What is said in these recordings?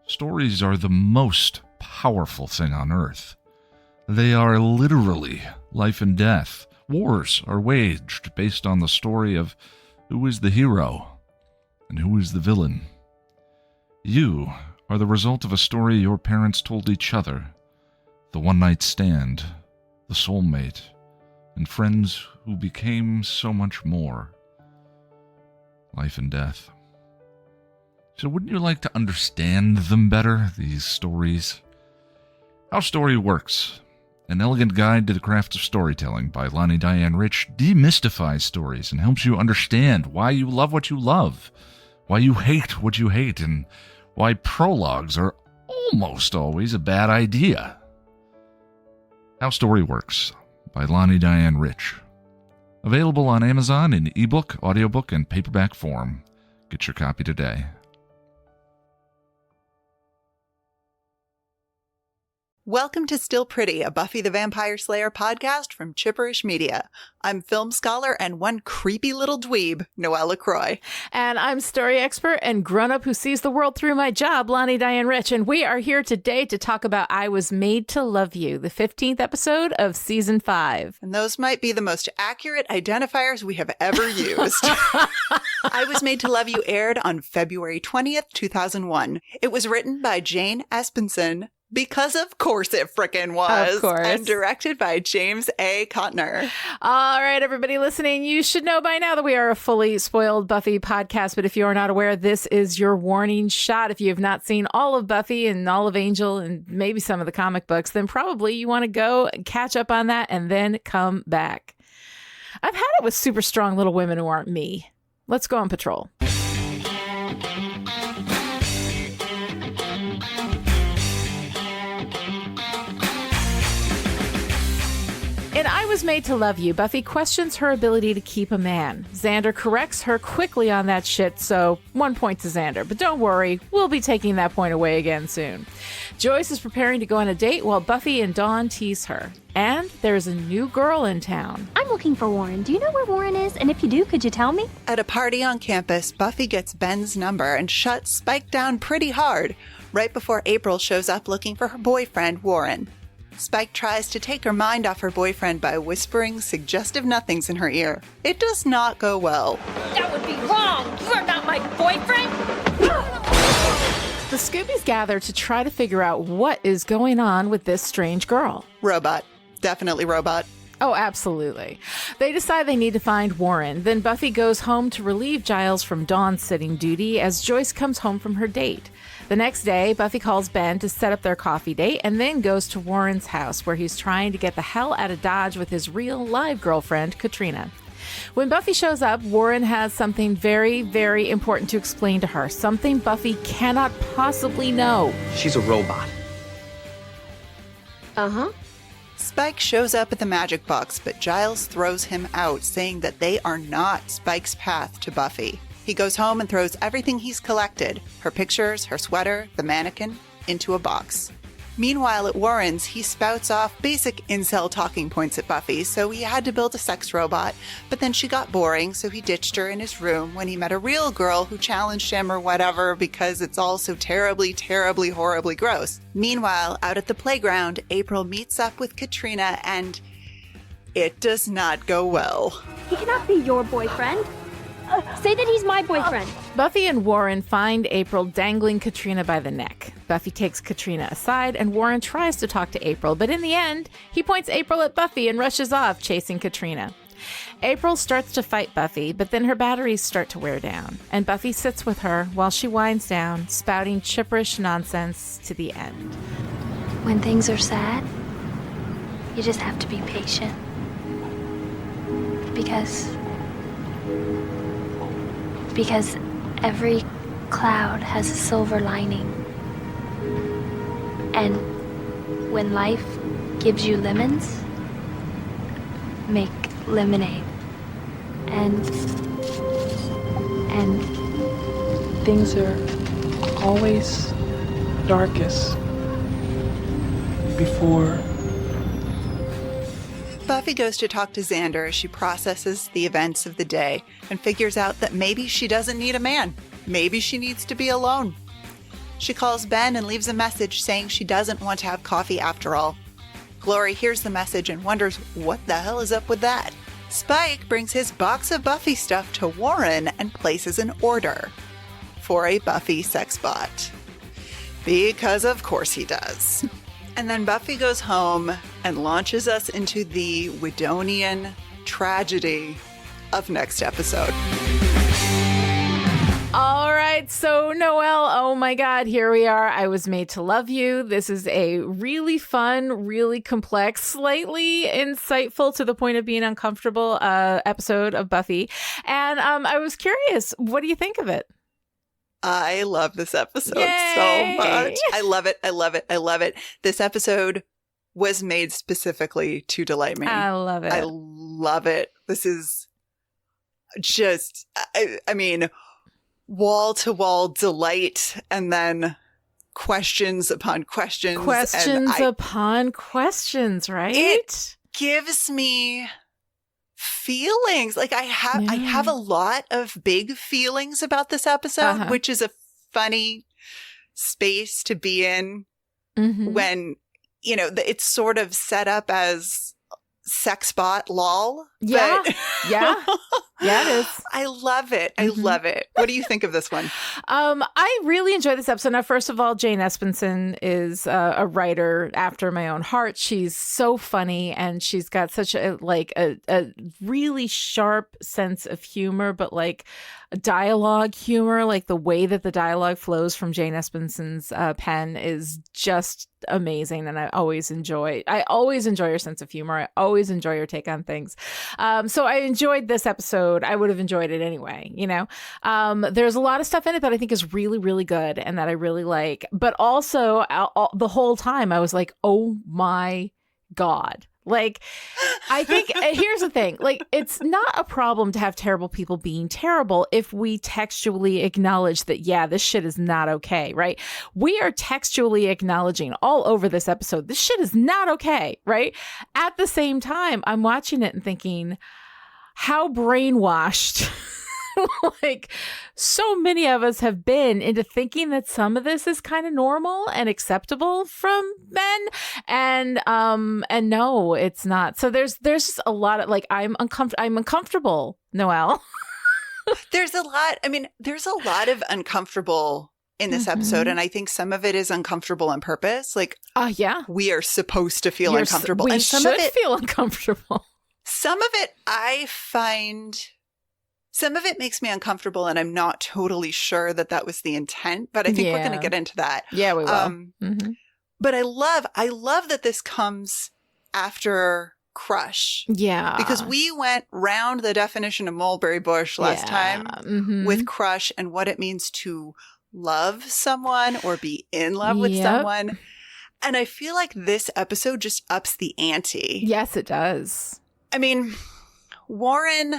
Stories are the most powerful thing on earth. They are literally life and death. Wars are waged based on the story of who is the hero and who is the villain. You are the result of a story your parents told each other, the one-night stand, the soulmate, and friends who became so much more. Life and death. So wouldn't you like to understand them better, these stories? How Story Works, an elegant guide to the craft of storytelling by Lonnie Diane Rich, demystifies stories and helps you understand why you love what you love, why you hate what you hate, and why prologues are almost always a bad idea. How Story Works by Lonnie Diane Rich. Available on Amazon in ebook, audiobook, and paperback form. Get your copy today. Welcome to Still Pretty, a Buffy the Vampire Slayer podcast from Chipperish Media. I'm film scholar and one creepy little dweeb, Noelle LaCroix. And I'm story expert and grown-up who sees the world through my job, Lonnie Diane Rich. And we are here today to talk about I Was Made to Love You, the 15th episode of Season 5. And those might be the most accurate identifiers we have ever used. I Was Made to Love You aired on February 20th, 2001. It was written by Jane Espenson, because of course it frickin' was. Of course. And directed by James A. Cotner. All right, everybody listening, you should know by now that we are a fully spoiled Buffy podcast. But if you are not aware, this is your warning shot. If you have not seen all of Buffy and all of Angel and maybe some of the comic books, then probably you want to go and catch up on that and then come back. I've had it with super strong little women who aren't me. Let's go on patrol. In I Was Made to Love You, Buffy questions her ability to keep a man. Xander corrects her quickly on that shit, so 1 point to Xander. But don't worry, we'll be taking that point away again soon. Joyce is preparing to go on a date while Buffy and Dawn tease her. And there's a new girl in town. I'm looking for Warren. Do you know where Warren is? And if you do, could you tell me? At a party on campus, Buffy gets Ben's number and shuts Spike down pretty hard, right before April shows up looking for her boyfriend, Warren. Spike tries to take her mind off her boyfriend by whispering suggestive nothings in her ear. It does not go well. That would be wrong! You're not my boyfriend! The Scoobies gather to try to figure out what is going on with this strange girl. Robot. Definitely robot. Oh, absolutely. They decide they need to find Warren. Then Buffy goes home to relieve Giles from Dawn's sitting duty as Joyce comes home from her date. The next day, Buffy calls Ben to set up their coffee date and then goes to Warren's house where he's trying to get the hell out of Dodge with his real live girlfriend, Katrina. When Buffy shows up, Warren has something very, very important to explain to her. Something Buffy cannot possibly know. She's a robot. Uh-huh. Spike shows up at the magic box, but Giles throws him out, saying that they are not Spike's path to Buffy. He goes home and throws everything he's collected, her pictures, her sweater, the mannequin, into a box. Meanwhile, at Warren's, he spouts off basic incel talking points at Buffy, so he had to build a sex robot, but then she got boring, so he ditched her in his room when he met a real girl who challenged him or whatever because it's all so terribly, terribly, horribly gross. Meanwhile, out at the playground, April meets up with Katrina and it does not go well. He cannot be your boyfriend. Say that he's my boyfriend. Buffy and Warren find April dangling Katrina by the neck. Buffy takes Katrina aside and Warren tries to talk to April, but in the end, he points April at Buffy and rushes off, chasing Katrina. April starts to fight Buffy, but then her batteries start to wear down, and Buffy sits with her while she winds down, spouting chipperish nonsense to the end. When things are sad, you just have to be patient. Because every cloud has a silver lining. And when life gives you lemons, make lemonade. And things are always darkest before. Buffy goes to talk to Xander as she processes the events of the day and figures out that maybe she doesn't need a man. Maybe she needs to be alone. She calls Ben and leaves a message saying she doesn't want to have coffee after all. Glory hears the message and wonders what the hell is up with that. Spike brings his box of Buffy stuff to Warren and places an order for a Buffy sex bot. Because of course he does. And then Buffy goes home and launches us into the Widonian tragedy of next episode. All right, so Noelle, oh my God, here we are. I Was Made to Love You. This is a really fun, really complex, slightly insightful to the point of being uncomfortable episode of Buffy. And I was curious, what do you think of it? I love this episode Yay! so much. I love it. I love it. I love it. This episode was made specifically to delight me. I love it. I love it. This is just, I mean, wall-to-wall delight, and then questions upon questions. Upon questions, right? It gives me feelings. Like I have a lot of big feelings about this episode, which is a funny space to be in when, you know, it's sort of set up as sex bot lol. Yeah. But Yeah, it is. I love it. I love it. What do you think of this one? I really enjoyed this episode. Now, first of all, Jane Espenson is a writer after my own heart. She's so funny, and she's got such a really sharp sense of humor, but like dialogue humor, like the way that the dialogue flows from Jane Espenson's pen is just amazing. And I always enjoy your sense of humor. I always enjoy your take on things. So I enjoyed this episode. I would have enjoyed it anyway, you know. There's a lot of stuff in it that I think is really, really good and that I really like. But also the whole time I was like, oh my God. Like, I think here's the thing, like, it's not a problem to have terrible people being terrible if we textually acknowledge that, yeah, this shit is not okay, right? We are textually acknowledging all over this episode, this shit is not okay, right? At the same time, I'm watching it and thinking, how brainwashed like so many of us have been into thinking that some of this is kind of normal and acceptable from men, and no, it's not. So there's just a lot of like I'm uncomfortable, Noelle. There's a lot of uncomfortable in this episode, and I think some of it is uncomfortable on purpose. Like, yeah, we are supposed to feel uncomfortable, and some should of it feel uncomfortable. Some of it I find. Some of it makes me uncomfortable, and I'm not totally sure that was the intent, but I think we're going to get into that. Yeah, we will. But I love that this comes after Crush. Yeah. Because we went round the definition of mulberry bush last time with Crush and what it means to love someone or be in love with someone. And I feel like this episode just ups the ante. Yes, it does. I mean, Warren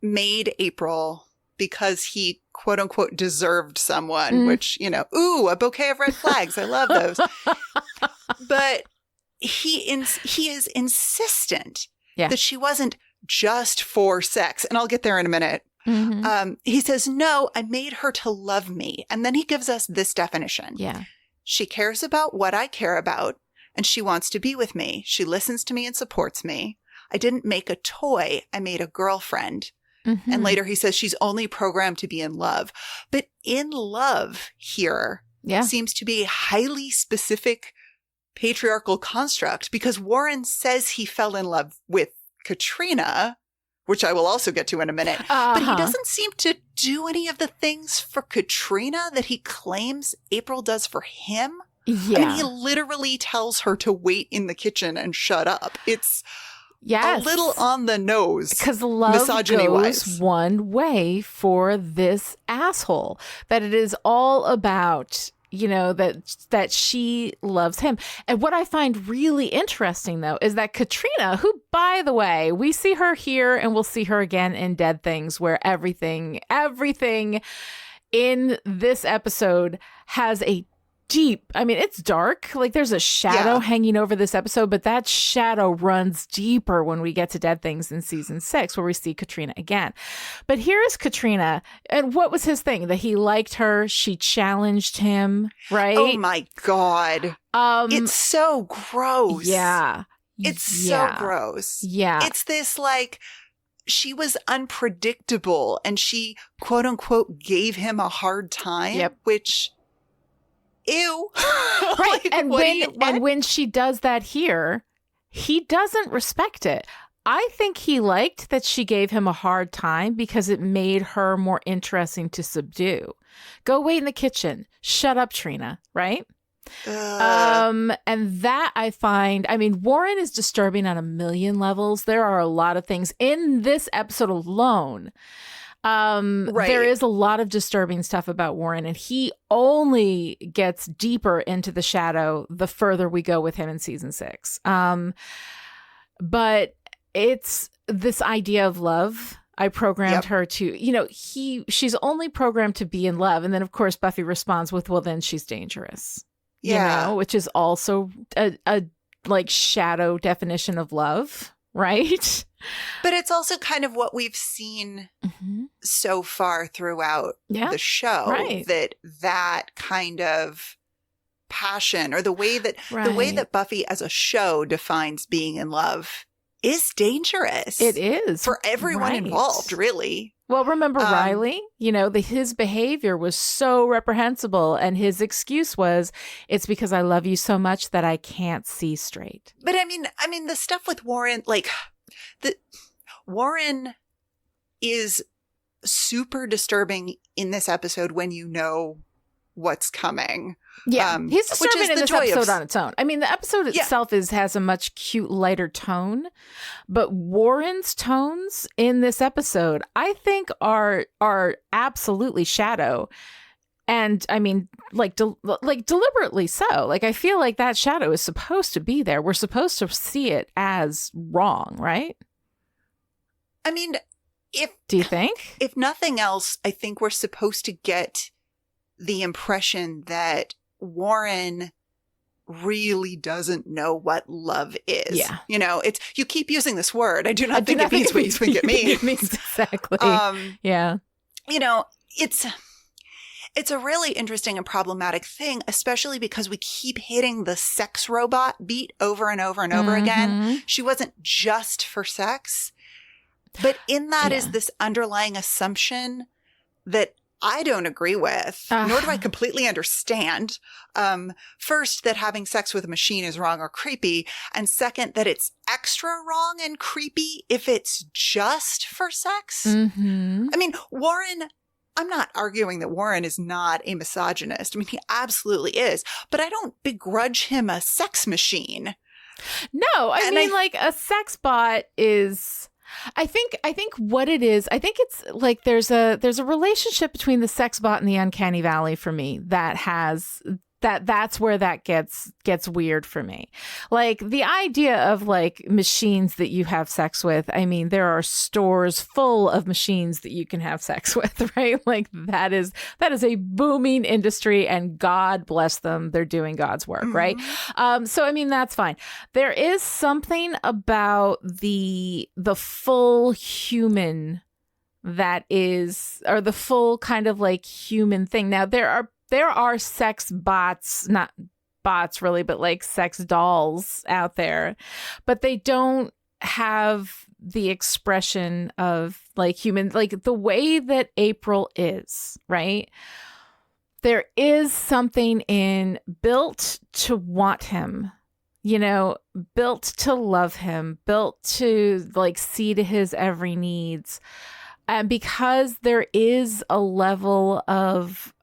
made April because he quote unquote deserved someone, which, you know, ooh, a bouquet of red flags. I love those. But he is insistent that she wasn't just for sex. And I'll get there in a minute. He says, no, I made her to love me. And then he gives us this definition. Yeah. She cares about what I care about, and she wants to be with me. She listens to me and supports me. I didn't make a toy. I made a girlfriend. And later he says she's only programmed to be in love. But in love here seems to be a highly specific patriarchal construct, because Warren says he fell in love with Katrina, which I will also get to in a minute. But he doesn't seem to do any of the things for Katrina that he claims April does for him. Yeah. I mean, he literally tells her to wait in the kitchen and shut up. It's a little on the nose. Because love goes one way for this asshole. That it is all about, you know, that she loves him. And what I find really interesting, though, is that Katrina, who, by the way, we see her here and we'll see her again in Dead Things, where everything in this episode has a deep. I mean, it's dark. Like there's a shadow hanging over this episode, but that shadow runs deeper when we get to Dead Things in season 6, where we see Katrina again. But here's Katrina. And what was his thing? That he liked her. She challenged him, right? Oh my God. It's so gross. Yeah. It's so gross. Yeah. It's this like, she was unpredictable and she quote unquote gave him a hard time, which, ew. Right. Like, and when she does that here, he doesn't respect it. I think he liked that she gave him a hard time because it made her more interesting to subdue. Go wait in the kitchen. Shut up, Trina. Right? And that I find, I mean, Warren is disturbing on a million levels. There are a lot of things in this episode alone. There is a lot of disturbing stuff about Warren, and he only gets deeper into the shadow the further we go with him in season 6. But it's this idea of love. I programmed her to, she's only programmed to be in love. And then, of course, Buffy responds with, well, then she's dangerous. Which is also a like shadow definition of love, right? But it's also kind of what we've seen so far throughout the show, that kind of passion, or the way that Buffy as a show defines being in love is dangerous. It is for everyone involved, really. Well, remember Riley, his behavior was so reprehensible, and his excuse was, it's because I love you so much that I can't see straight. But I mean, the stuff with Warren, like Warren is super disturbing in this episode when you know what's coming. Yeah, he's disturbing in this episode on its own. I mean, the episode itself has a much cute, lighter tone, but Warren's tones in this episode, I think, are absolutely shadow, and I mean, like deliberately so. Like, I feel like that shadow is supposed to be there. We're supposed to see it as wrong, right? I mean, do you think? If nothing else, I think we're supposed to get the impression that Warren really doesn't know what love is. Yeah. It's, you keep using this word. I do not think it means what you think it means. It means exactly. It's a really interesting and problematic thing, especially because we keep hitting the sex robot beat over and over and over again. She wasn't just for sex, but in that is this underlying assumption that I don't agree with, nor do I completely understand. First, that having sex with a machine is wrong or creepy. And second, that it's extra wrong and creepy if it's just for sex. I mean, Warren, I'm not arguing that Warren is not a misogynist. I mean, he absolutely is. But I don't begrudge him a sex machine. No, I mean, like a sex bot is... I think what it is, I think it's like there's a relationship between the sex bot and the uncanny valley for me that's where that gets weird for me. Like the idea of like machines that you have sex with. I mean, there are stores full of machines that you can have sex with, right? Like that is a booming industry, and God bless them. They're doing God's work, right? So I mean, that's fine. There is something about the full human that is, or the full kind of like human thing. Now there are sex bots, not bots really, but like sex dolls out there, but they don't have the expression of like human, like the way that April is, right? There is something in built to want him, built to love him, built to like see to his every needs. And because there is a level of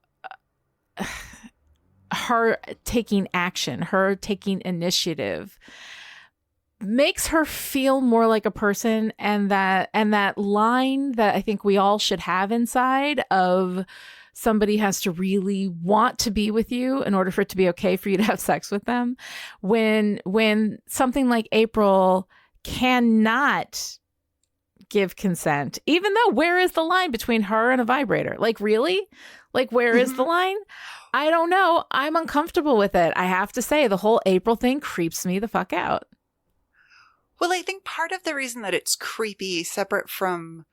her taking action, her taking initiative, makes her feel more like a person, and that line that I think we all should have inside of somebody has to really want to be with you in order for it to be okay for you to have sex with them. When something like April cannot give consent, even though where is the line between her and a vibrator? Like, really? Like, where is the line? I don't know. I'm uncomfortable with it. I have to say, the whole April thing creeps me the fuck out. Well, I think part of the reason that it's creepy, separate from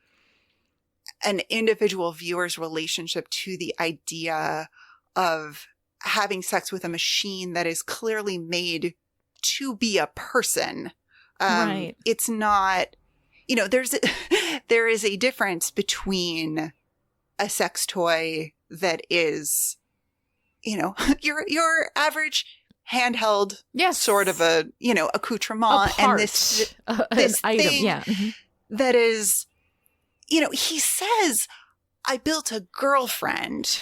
an individual viewer's relationship to the idea of having sex with a machine that is clearly made to be a person. Right. It's not, there is a difference between a sex toy that is, your average handheld, sort of a, accoutrement, and this item, thing that is, he says, I built a girlfriend,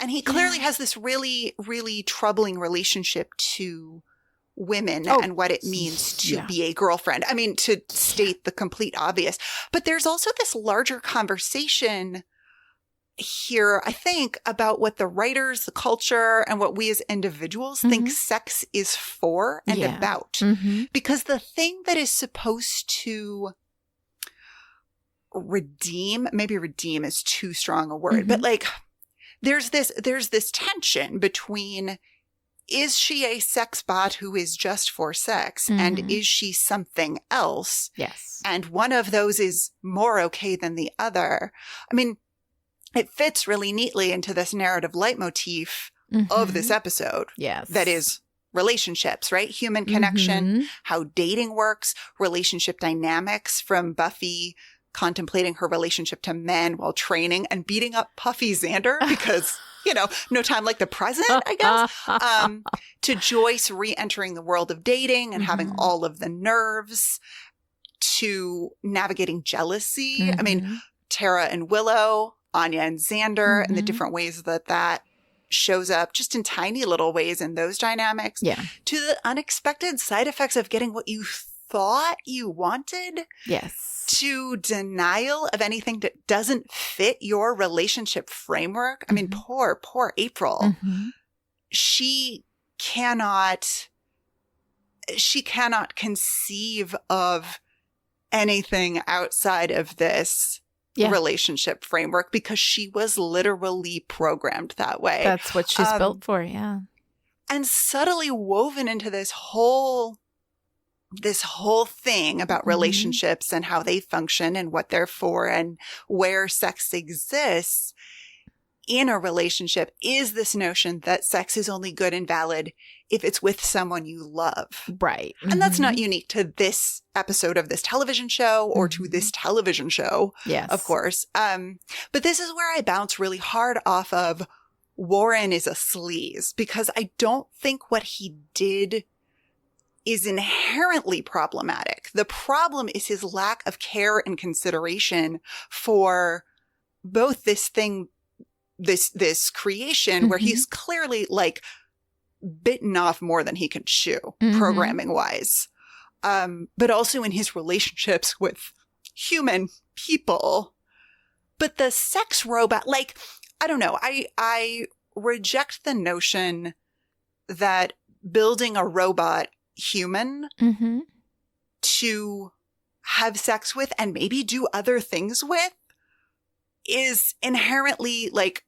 and he clearly has this really, really troubling relationship to women and what it means to be a girlfriend. I mean, to state the complete obvious, but there's also this larger conversation here, I think, about what the writers, the culture, and what we as individuals think sex is for and about. Because the thing that is supposed to maybe redeem is too strong a word, but like there's this tension between, is she a sex bot who is just for sex, and is she something else? Yes. And one of those is more okay than the other. I mean, it fits really neatly into this narrative leitmotif of this episode. Yes. That is relationships, right? Human connection, how dating works, relationship dynamics, from Buffy contemplating her relationship to men while training and beating up Puffy Xander because, no time like the present, I guess, to Joyce re-entering the world of dating and having all of the nerves, to navigating jealousy. I mean, Tara and Willow, Anya and Xander, and the different ways that shows up just in tiny little ways in those dynamics, to the unexpected side effects of getting what you thought you wanted. Yes. To denial of anything that doesn't fit your relationship framework. I mean, poor April. She cannot conceive of anything outside of this relationship framework because she was literally programmed that way. That's what she's built for, yeah. And subtly woven into this whole thing about relationships and how they function and what they're for and where sex exists in a relationship is this notion that sex is only good and valid if it's with someone you love. Right. And that's not unique to this episode of this television show or to this television show, of course. But this is where I bounce really hard off of Warren is a sleaze, because I don't think what he did is inherently problematic. The problem is his lack of care and consideration for both this thing, this creation where he's clearly like bitten off more than he can chew, programming wise. But also in his relationships with human people. But the sex robot, like, I don't know. I reject the notion that building a robot human to have sex with and maybe do other things with is inherently like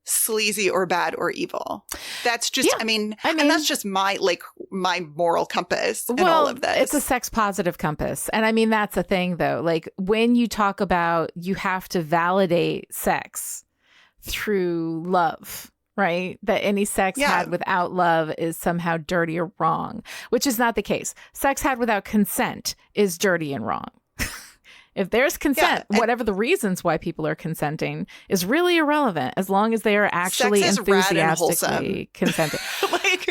sleazy or bad or evil. That's just, I mean, and that's just my moral compass in all of this. It's a sex positive compass. And I mean, that's the thing though. Like when you talk about, you have to validate sex through love, right? That any sex had without love is somehow dirty or wrong, which is not the case. Sex had without consent is dirty and wrong. If there's consent, whatever the reasons why people are consenting is really irrelevant as long as they are actually enthusiastically consenting.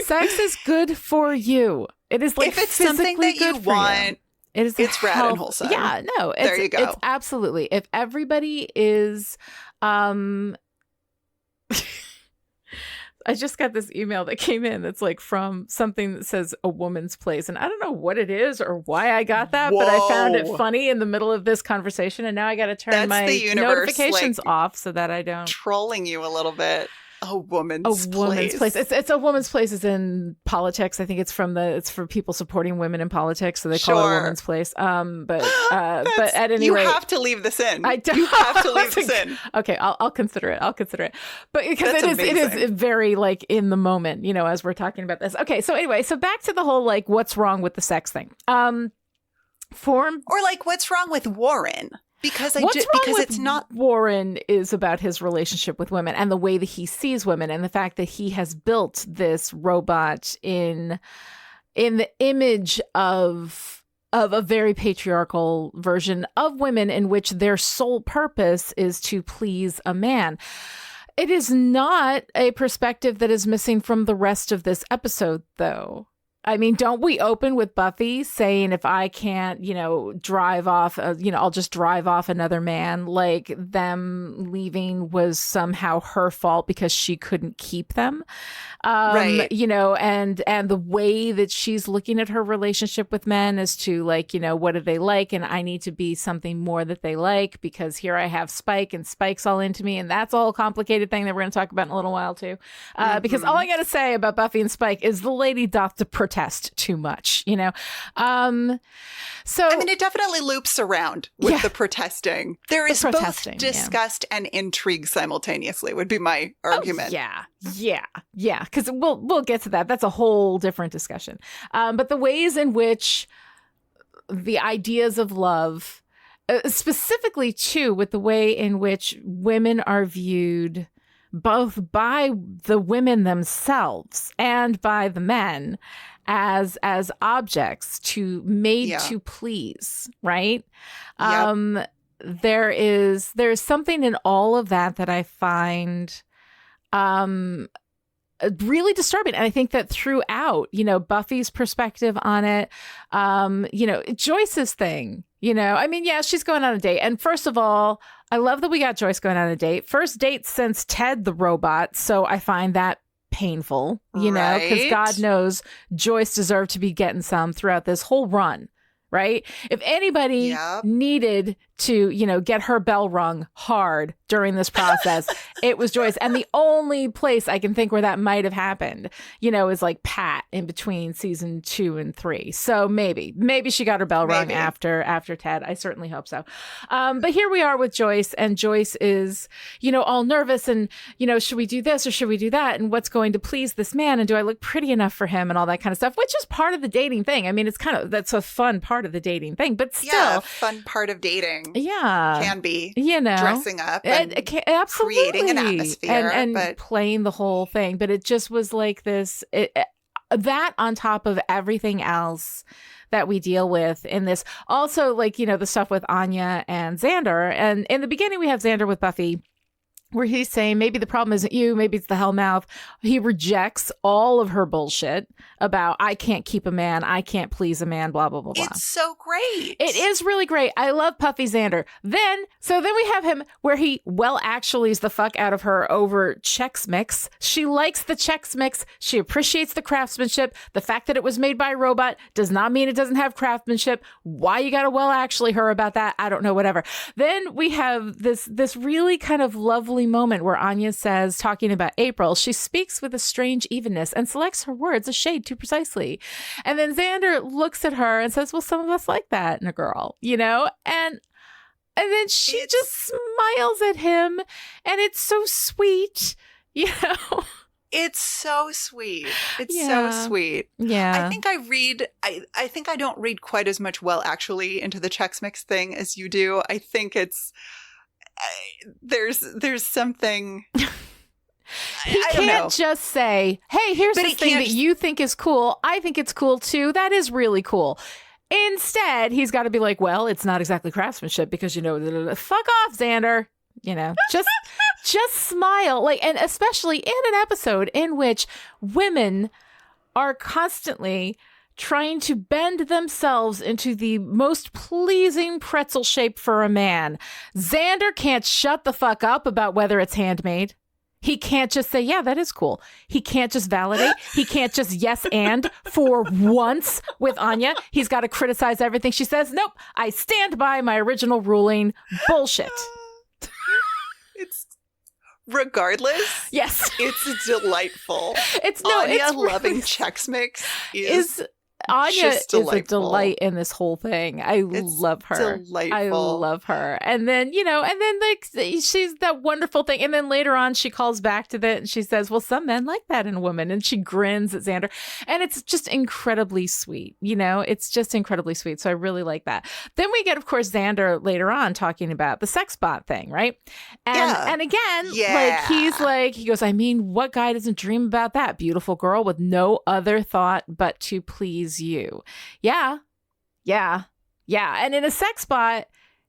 Sex is good for you. It is like if it's something that you want, it's rad and wholesome. Yeah, no, there you go. It's absolutely. If everybody is, I just got this email that came in that's like from something that says A Woman's Place. And I don't know what it is or why I got that, but I found it funny in the middle of this conversation. And now I got to turn my notifications off so that I don't. Trolling you a little bit. A woman's place. It's a woman's place is in politics. I think it's for people supporting women in politics, so they call it a woman's place. But at any rate, you have to leave this in. You have to leave this in. Okay, I'll consider it. But because it is very like in the moment, as we're talking about this. Okay, so anyway, so back to the whole like what's wrong with the sex thing. Or like what's wrong with Warren? Because it's not. Warren is about his relationship with women and the way that he sees women and the fact that he has built this robot in the image of a very patriarchal version of women in which their sole purpose is to please a man. It is not a perspective that is missing from the rest of this episode, though. I mean, don't we open with Buffy saying, if I can't, drive off, I'll just drive off another man, like them leaving was somehow her fault because she couldn't keep them. Right. And the way that she's looking at her relationship with men is to like, what do they like? And I need to be something more that they like because here I have Spike and Spike's all into me. And that's all a complicated thing that we're going to talk about in a little while too. Because all I got to say about Buffy and Spike is the lady doth to protest too much, So I mean, it definitely loops around with the protesting. There is both disgust and intrigue simultaneously would be my argument. Yeah. Because we'll get to that. That's a whole different discussion. But the ways in which the ideas of love, specifically too, with the way in which women are viewed both by the women themselves and by the men as objects to please, right? Yep. There's something in all of that I find really disturbing. And I think that throughout, Buffy's perspective on it, Joyce's thing, she's going on a date. And first of all, I love that we got Joyce going on a date. First date since Ted the robot. So I find that painful, because God knows Joyce deserved to be getting some throughout this whole run, right? If anybody needed to, get her bell rung hard during this process, it was Joyce. And the only place I can think where that might have happened, is like Pat in between season 2 and 3. So maybe she got her bell rung after Ted. I certainly hope so. But here we are with Joyce, and Joyce is, all nervous and, should we do this or should we do that? And what's going to please this man? And do I look pretty enough for him and all that kind of stuff, which is part of the dating thing. I mean, that's a fun part of the dating thing, but still fun part of dating. Yeah. Can be, dressing up and absolutely creating an atmosphere and playing the whole thing. But it just was like this, that on top of everything else that we deal with in this. Also, like, the stuff with Anya and Xander. And in the beginning, we have Xander with Buffy, where he's saying maybe the problem isn't you, maybe it's the Hellmouth. He rejects all of her bullshit about I can't keep a man, I can't please a man, blah, blah, blah, blah. It's so great. It is really great. I love Puffy Xander. Then we have him where he actuallys the fuck out of her over Chex Mix. She likes the Chex Mix. She appreciates the craftsmanship. The fact that it was made by a robot does not mean it doesn't have craftsmanship. Why you gotta actually her about that? I don't know, whatever. Then we have this really kind of lovely moment where Anya says, talking about April, she speaks with a strange evenness and selects her words a shade too precisely. And then Xander looks at her and says, well, some of us like that in a girl, and then she just smiles at him, and it's so sweet, It's so sweet. It's so sweet. Yeah. I think I don't read quite as much actually into the Chex Mix thing as you do. I think it's there's something. He can't just say, hey, here's this thing that you think is cool. I think it's cool too. That is really cool. Instead, he's got to be like, well, it's not exactly craftsmanship because, fuck off, Xander. Just smile. Like, and especially in an episode in which women are constantly trying to bend themselves into the most pleasing pretzel shape for a man. Xander can't shut the fuck up about whether it's handmade. He can't just say, yeah, that is cool. He can't just validate. He can't just yes and for once with Anya. He's got to criticize everything she says. Nope, I stand by my original ruling. Bullshit. It's regardless, Yes. it's delightful. Anya Anya loving Chex Mix is Anya just is a delightful. delight in this whole thing. I love her. Delightful. I love her. And then, like she's that wonderful thing. And then later on, she calls back to that and she says, well, some men like that in a woman. And she grins at Xander. And it's just incredibly sweet. It's just incredibly sweet. So I really like that. Then we get, of course, Xander later on talking about the sex bot thing, right? And again, he goes, I mean, what guy doesn't dream about that? Beautiful girl with no other thought but to please you. Yeah. And in a sex bot,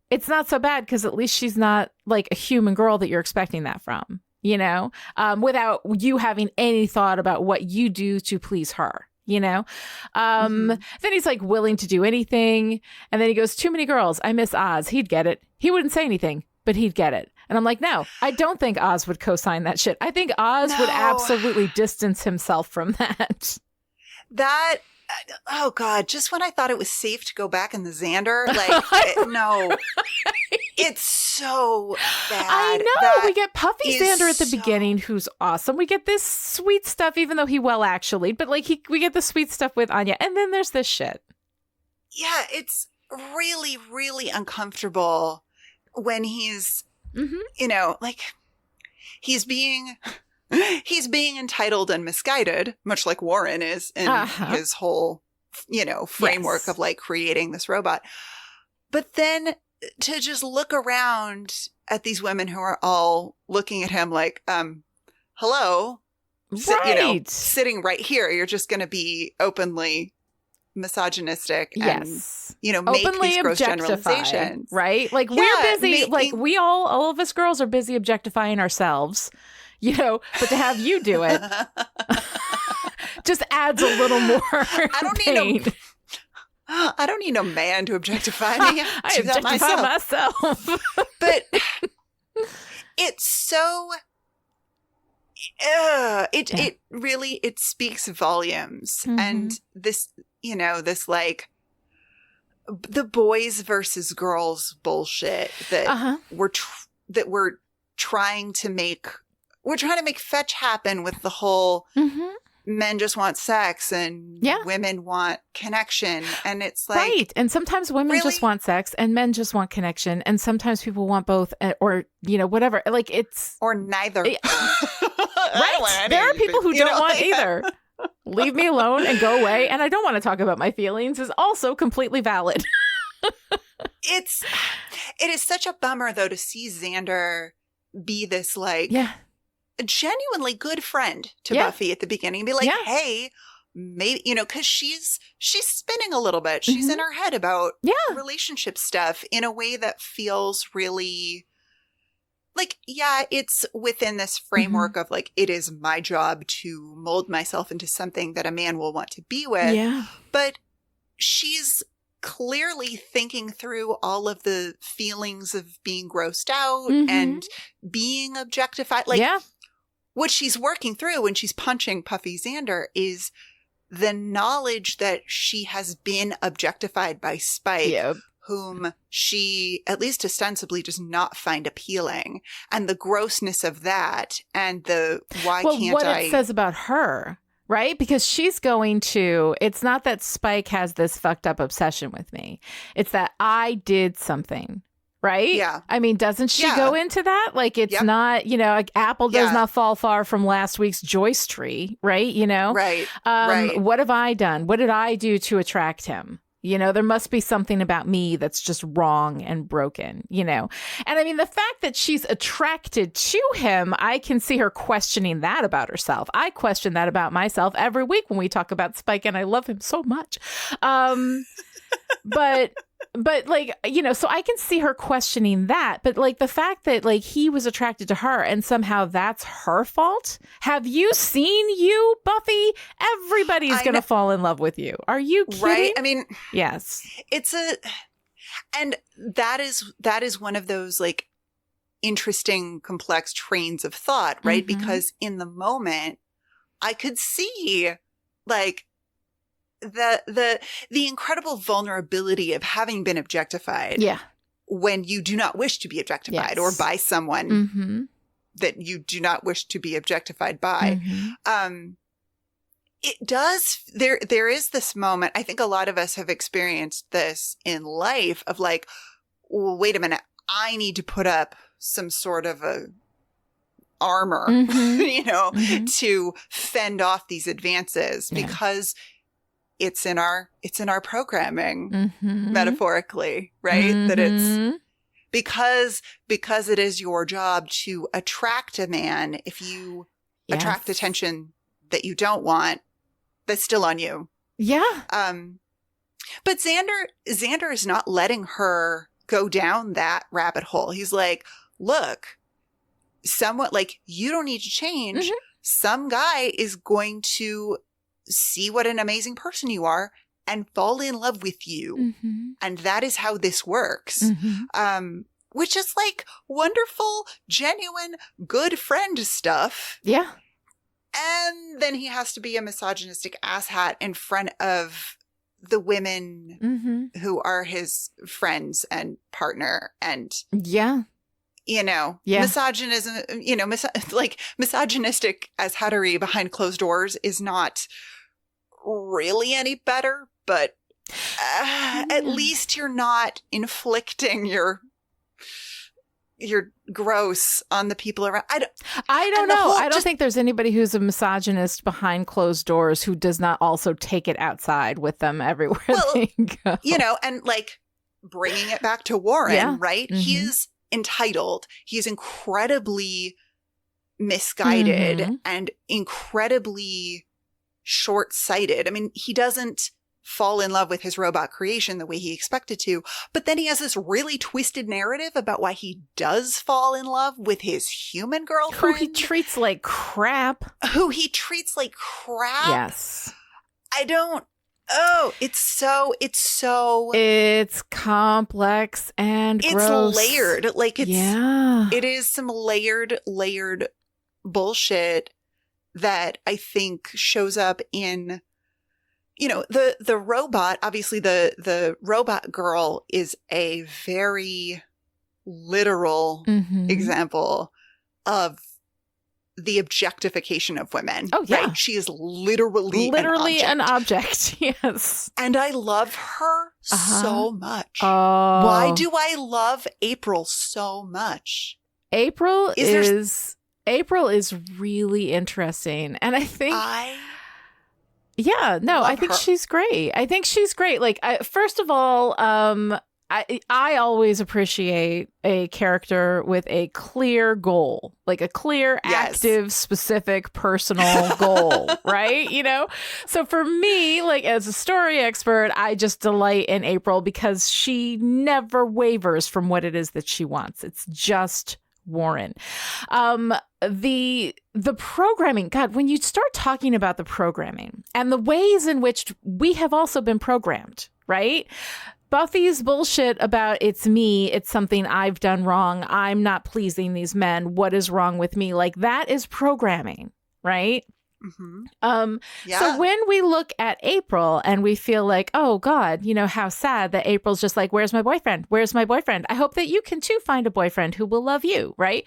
it's not so bad because at least she's not like a human girl that you're expecting that from, without you having any thought about what you do to please her. Then he's like willing to do anything. And then he goes, too many girls. I miss Oz. He'd get it. He wouldn't say anything, but he'd get it. And I'm like, no, I don't think Oz would co-sign that shit. I think Oz would absolutely distance himself from that. Oh God, just when I thought it was safe to go back in the Xander, no, it's so bad. I know. We get Puffy Xander at the beginning, who's awesome. We get this sweet stuff, even though he actually, but we get the sweet stuff with Anya. And then there's this shit. Yeah, it's really, really uncomfortable when he's, he's being entitled and misguided, much like Warren is in his whole, framework of like creating this robot. But then to just look around at these women who are all looking at him like, hello, right. Sitting right here, you're just going to be openly misogynistic and, make openly these gross generalizations. Right? Like we're busy, we all of us girls are busy objectifying ourselves. But to have you do it just adds a little more pain. I don't need no man to objectify me. I objectify myself. But it's so it really speaks volumes. Mm-hmm. And this this like the boys versus girls bullshit that we're trying to make. We're trying to make fetch happen with the whole men just want sex and women want connection. And it's like... Right. And sometimes women just want sex and men just want connection. And sometimes people want both or, whatever. Like it's... Or neither. Right. There are people who don't want either. Leave me alone and go away. And I don't want to talk about my feelings is also completely valid. It is such a bummer, though, to see Xander be this like... a genuinely good friend to Buffy at the beginning and be like, hey, maybe, because she's spinning a little bit. She's in her head about relationship stuff in a way that feels really like, it's within this framework of like, it is my job to mold myself into something that a man will want to be with. Yeah. But she's clearly thinking through all of the feelings of being grossed out and being objectified. Like, what she's working through when she's punching Puffy Xander is the knowledge that she has been objectified by Spike, whom she, at least ostensibly, does not find appealing. And the grossness of that and the what it says about her, right? Because she's going to, it's not that Spike has this fucked up obsession with me. It's that I did something. Right? Yeah. I mean, doesn't she go into that? Like, it's not, like Apple does not fall far from last week's Joyce tree, right? Right. What have I done? What did I do to attract him? There must be something about me that's just wrong and broken, And I mean, the fact that she's attracted to him, I can see her questioning that about herself. I question that about myself every week when we talk about Spike, and I love him so much. But like, so I can see her questioning that. But like the fact that like he was attracted to her and somehow that's her fault. Have you seen you, Buffy? Everybody's going to fall in love with you. Are you kidding? Right? I mean, yes. And that is one of those like interesting, complex trains of thought, right? Because in the moment I could see like the incredible vulnerability of having been objectified when you do not wish to be objectified or by someone that you do not wish to be objectified by. It does. There is this moment. I think a lot of us have experienced this in life of like, well, wait a minute. I need to put up some sort of a armor, to fend off these advances because it's in our programming, metaphorically, right? That it's because it is your job to attract a man. If you attract attention that you don't want, that's still on you. Yeah. But Xander is not letting her go down that rabbit hole. He's like, look, somewhat like, you don't need to change. Some guy is going to see what an amazing person you are and fall in love with you. And that is how this works. Which is like wonderful, genuine, good friend stuff. Yeah. And then he has to be a misogynistic asshat in front of the women who are his friends and partner. And misogynism, misogynistic as hattery behind closed doors is not really any better, but at least you're not inflicting your gross on the people around. I don't know. I don't think there's anybody who's a misogynist behind closed doors who does not also take it outside with them everywhere they go. And like bringing it back to Warren, right? He is entitled. He is incredibly misguided and incredibly short-sighted. I mean, he doesn't fall in love with his robot creation the way he expected to, but then he has this really twisted narrative about why he does fall in love with his human girlfriend. Who he treats like crap. Yes. It's complex and gross. It's layered. Like it is some layered bullshit that I think shows up in, the robot. Obviously the robot girl is a very literal example of the objectification of women. Oh, yeah. Right? She is literally an object. Yes. And I love her so much. Why do I love April so much? April is really interesting. And I think I think she's great. Like, first of all, I always appreciate a character with a clear goal, like a clear, active, specific, personal goal, right? So for me, like as a story expert, I just delight in April because she never wavers from what it is that she wants. It's just Warren. The programming, God, when you start talking about the programming and the ways in which we have also been programmed, right? Buffy's bullshit about it's me, it's something I've done wrong, I'm not pleasing these men, what is wrong with me? Like that is programming, right? So when we look at April and we feel like, oh God, how sad that April's just like, where's my boyfriend? Where's my boyfriend? I hope that you can too find a boyfriend who will love you, right?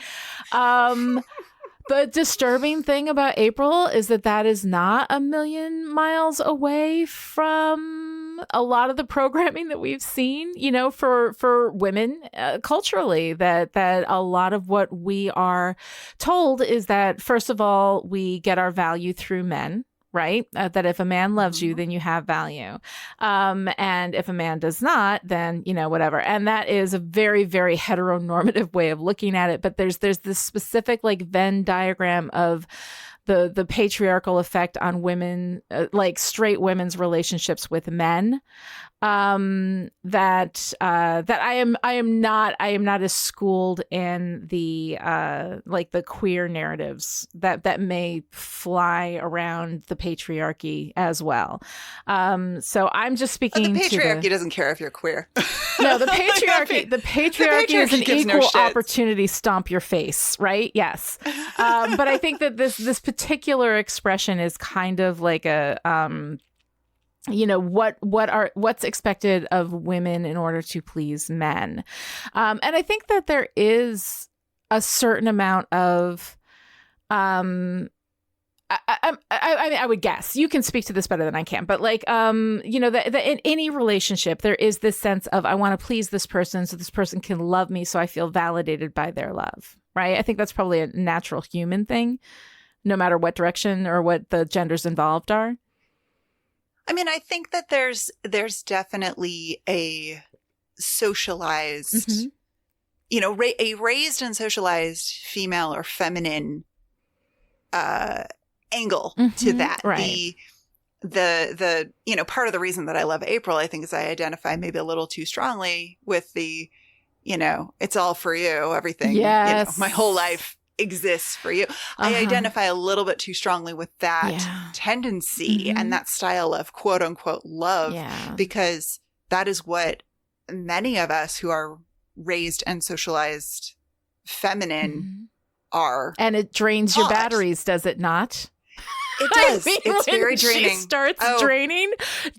The disturbing thing about April is that is not a million miles away from a lot of the programming that we've seen, for women culturally, that a lot of what we are told is that, first of all, we get our value through men. Right? That if a man loves you, then you have value. And if a man does not, then, whatever. And that is a very, very heteronormative way of looking at it. But there's this specific like Venn diagram of the patriarchal effect on women, like straight women's relationships with men. That I am not as schooled in the like the queer narratives that may fly around the patriarchy as well. So I'm just speaking. The patriarchy doesn't care if you're queer. No, the patriarchy. The patriarchy is an equal opportunity stomp your face, right? Yes. But I think that this particular expression is kind of like a what's expected of women in order to please men. And I think that there is a certain amount of, I mean, I would guess you can speak to this better than I can, but like, you know, that in any relationship, there is this sense of, I want to please this person so this person can love me, so I feel validated by their love, right? I think that's probably a natural human thing, no matter what direction or what the genders involved are. I mean, I think that there's definitely a socialized, you know, a raised and socialized female or feminine angle to that. Right. The you know, part of the reason that I love April, I think, is I identify maybe a little too strongly with the, you know, it's all for you, everything. Yes. You know, my whole life exists for you. I identify a little bit too strongly with that tendency and that style of quote unquote love, because that is what many of us who are raised and socialized feminine are. And it drains your batteries, does it not? It does. I mean, it's very when draining. She starts draining.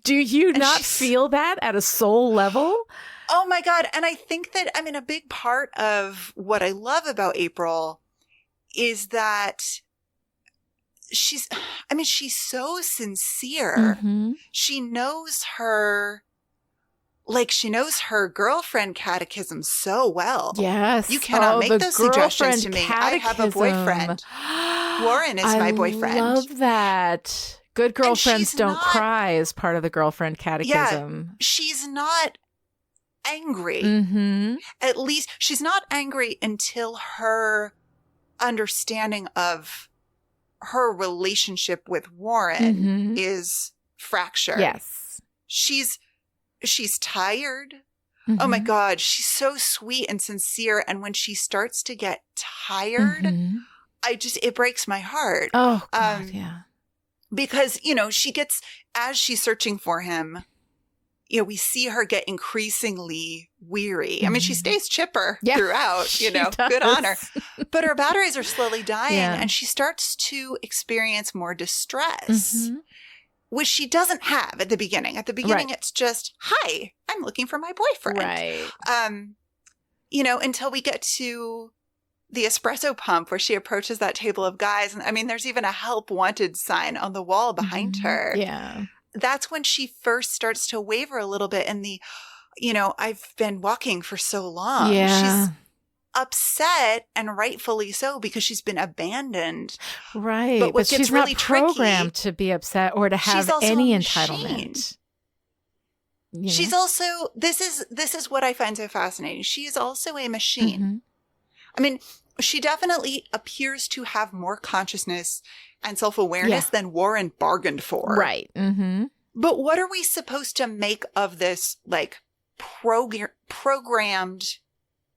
Do you not feel that at a soul level? Oh my God. And I think that, I mean, a big part of what I love about April is that she's so sincere. She knows her girlfriend catechism so well. Yes. You cannot make those suggestions to me. I have a boyfriend. Warren is my boyfriend. I love that. Good girlfriends don't cry is part of the girlfriend catechism. Yeah, she's not angry. At least she's not angry until her understanding of her relationship with Warren is fractured. Yes. She's tired. Oh my God. She's so sweet and sincere. And when she starts to get tired, it breaks my heart. Oh God, yeah. Because, you know, as she's searching for him, you know, we see her get increasingly weary. I mean, she stays chipper throughout, you know, good on her. But her batteries are slowly dying and she starts to experience more distress, which she doesn't have at the beginning. At the beginning, it's just, hi, I'm looking for my boyfriend. Right. You know, until we get to the espresso pump where she approaches that table of guys. And I mean, there's even a help wanted sign on the wall behind her. Yeah. That's when she first starts to waver a little bit in the, you know, I've been walking for so long. Yeah. She's upset, and rightfully so, because she's been abandoned. Right. But she's really not programmed to be upset or to have any entitlement. You know? She's also, this is what I find so fascinating. She is also a machine. I mean, she definitely appears to have more consciousness and self-awareness than Warren bargained for. Right. But what are we supposed to make of this, like, programmed,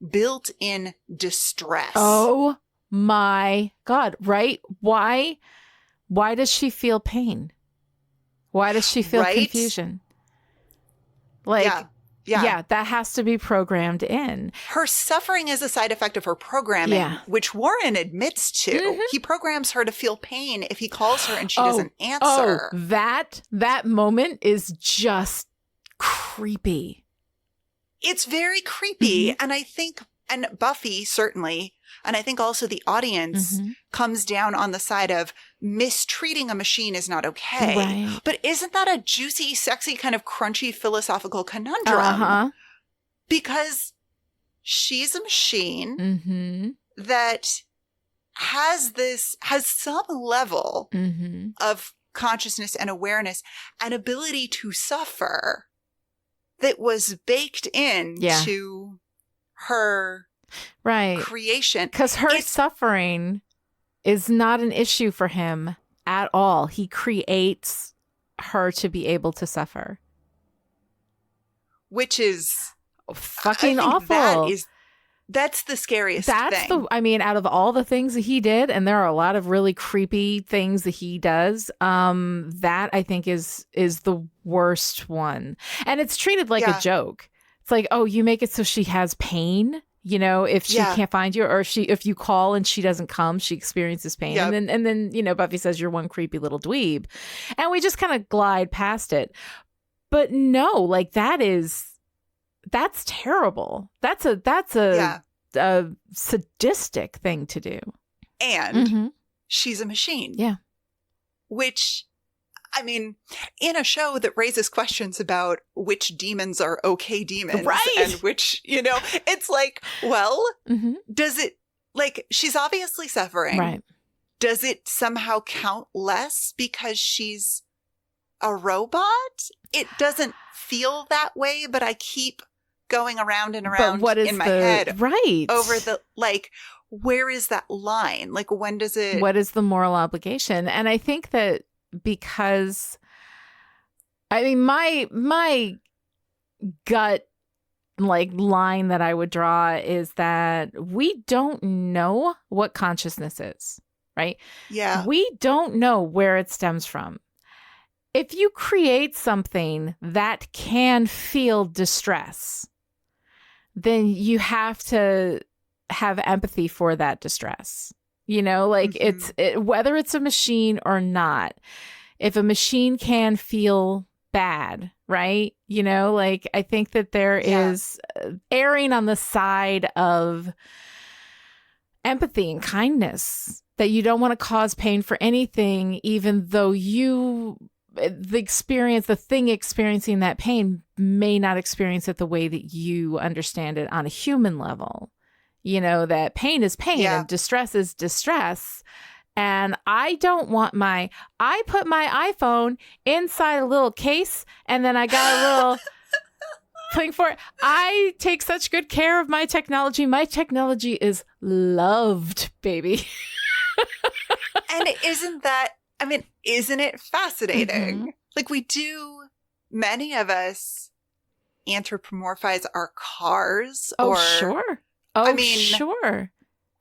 built-in distress? Oh my God, right? Why does she feel pain? Why does she feel confusion? Like, yeah, that has to be programmed in. Her suffering is a side effect of her programming, which Warren admits to. He programs her to feel pain if he calls her and she doesn't answer. That moment is just creepy. It's very creepy. And I think, and Buffy certainly, and I think also the audience comes down on the side of mistreating a machine is not okay. Right. But isn't that a juicy, sexy, kind of crunchy philosophical conundrum? Because she's a machine that has some level of consciousness and awareness and ability to suffer that was baked in to her creation. Because her suffering is not an issue for him at all. He creates her to be able to suffer. Which is fucking awful. That's the scariest thing. I mean, out of all the things that he did, and there are a lot of really creepy things that he does, that I think is the worst one. And it's treated like a joke. It's like, oh, you make it so she has pain. You know, if she can't find you, or if you call and she doesn't come, she experiences pain. Yep. And then, you know, Buffy says you're one creepy little dweeb. And we just kind of glide past it. But no, like that's terrible. That's a sadistic thing to do. And she's a machine. Yeah. Which, I mean, in a show that raises questions about which demons are okay demons. Right. And which, it's like, well, does it, like, she's obviously suffering. Right. Does it somehow count less because she's a robot? It doesn't feel that way, but I keep going around and around in my head. Right. Over the, like, where is that line? Like, when does it? What is the moral obligation? And I think that because, I mean, my gut, like, line that I would draw is that we don't know what consciousness is, right? Yeah. We don't know where it stems from. If you create something that can feel distress, then you have to have empathy for that distress. Like whether it's a machine or not, if a machine can feel bad, right? Like, I think that there is erring on the side of empathy and kindness, that you don't want to cause pain for anything, even though the thing experiencing that pain may not experience it the way that you understand it on a human level. That pain is pain and distress is distress. And I don't want I put my iPhone inside a little case, and then I got a little thing for it. I take such good care of my technology. My technology is loved, baby. And isn't it fascinating? Like, many of us anthropomorphize our cars. Oh, sure. Oh, I mean, sure.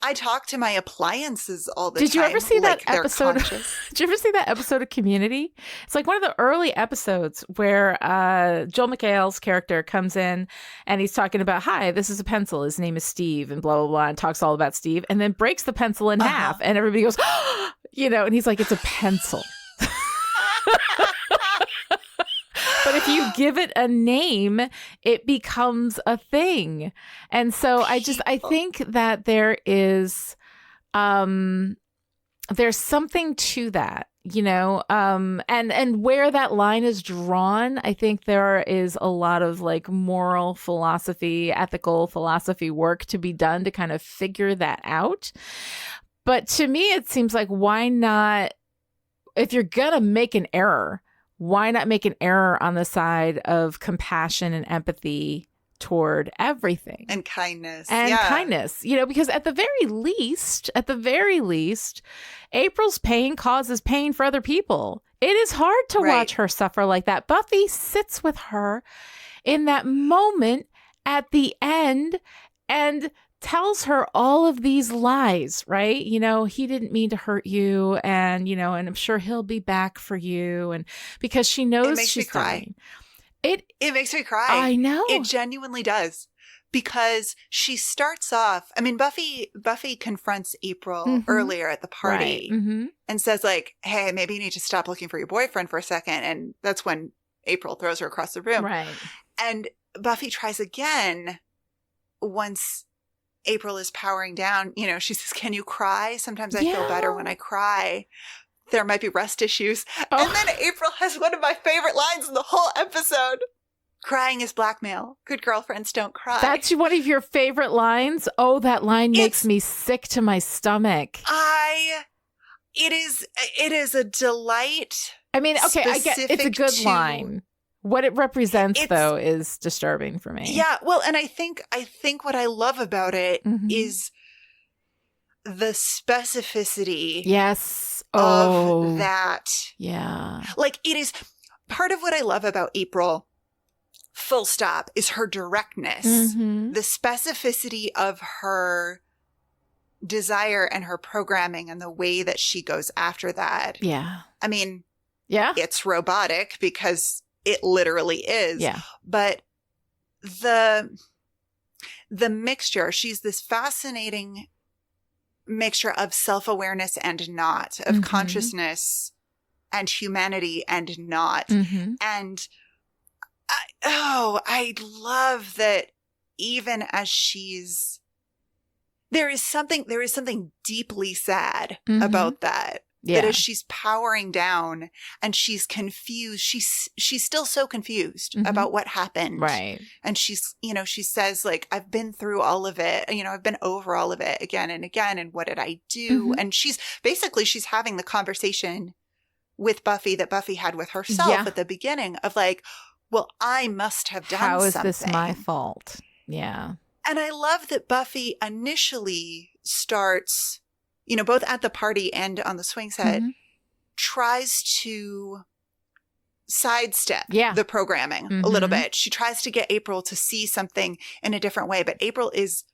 I talk to my appliances all the time. Did you ever see that episode? Conscious. Did you ever see that episode of Community? It's like one of the early episodes where Joel McHale's character comes in and he's talking about, hi, this is a pencil. His name is Steve, and blah, blah, blah, and talks all about Steve, and then breaks the pencil in half. And everybody goes, and he's like, it's a pencil. But if you give it a name, it becomes a thing. And so I think that there is, there's something to that, and where that line is drawn, I think there is a lot of, like, moral philosophy, ethical philosophy work to be done to kind of figure that out. But to me, it seems like, why not, if you're going to make an error, why not make an error on the side of compassion and empathy toward everything? And kindness. And kindness, because at the very least, April's pain causes pain for other people. It is hard to watch her suffer like that. Buffy sits with her in that moment at the end and tells her all of these lies, right? He didn't mean to hurt you, and and I'm sure he'll be back for you, and because she knows she's dying. It makes me cry. I know. It genuinely does. Because she starts off, I mean, Buffy confronts April earlier at the party and says, like, hey, maybe you need to stop looking for your boyfriend for a second. And that's when April throws her across the room. Right. And Buffy tries again once April is powering down. She says, can you cry? Sometimes I feel better when I cry. There might be rest issues. Oh. And then April has one of my favorite lines in the whole episode. Crying is blackmail. Good girlfriends don't cry. That's one of your favorite lines? Oh, that line makes me sick to my stomach. It is a delight. I mean, okay, I get it's a good line. What it represents, though, is disturbing for me. Yeah, well, and I think what I love about it is the specificity. Yes. Of that. Yeah. Like, it is part of what I love about April, full stop, is her directness. The specificity of her desire and her programming and the way that she goes after that. Yeah. I mean, it's robotic because it literally is. Yeah. But the mixture, she's this fascinating mixture of self-awareness and not, of consciousness and humanity and not. And I love that even as she's there is something deeply sad Mhm. about that. Yeah. That as she's powering down and she's confused, she's still so confused Mhm. about what happened. Right. And she's, she says, like, I've been through all of it. I've been over all of it again and again. And what did I do? Mhm. And she's having the conversation with Buffy that Buffy had with herself Yeah. at the beginning of like, well, I must have done How is something. this my fault? Yeah. And I love that Buffy initially starts, both at the party and on the swing set, Mhm. tries to sidestep Yeah. the programming a little Mhm. bit. She tries to get April to see something in a different way, but April is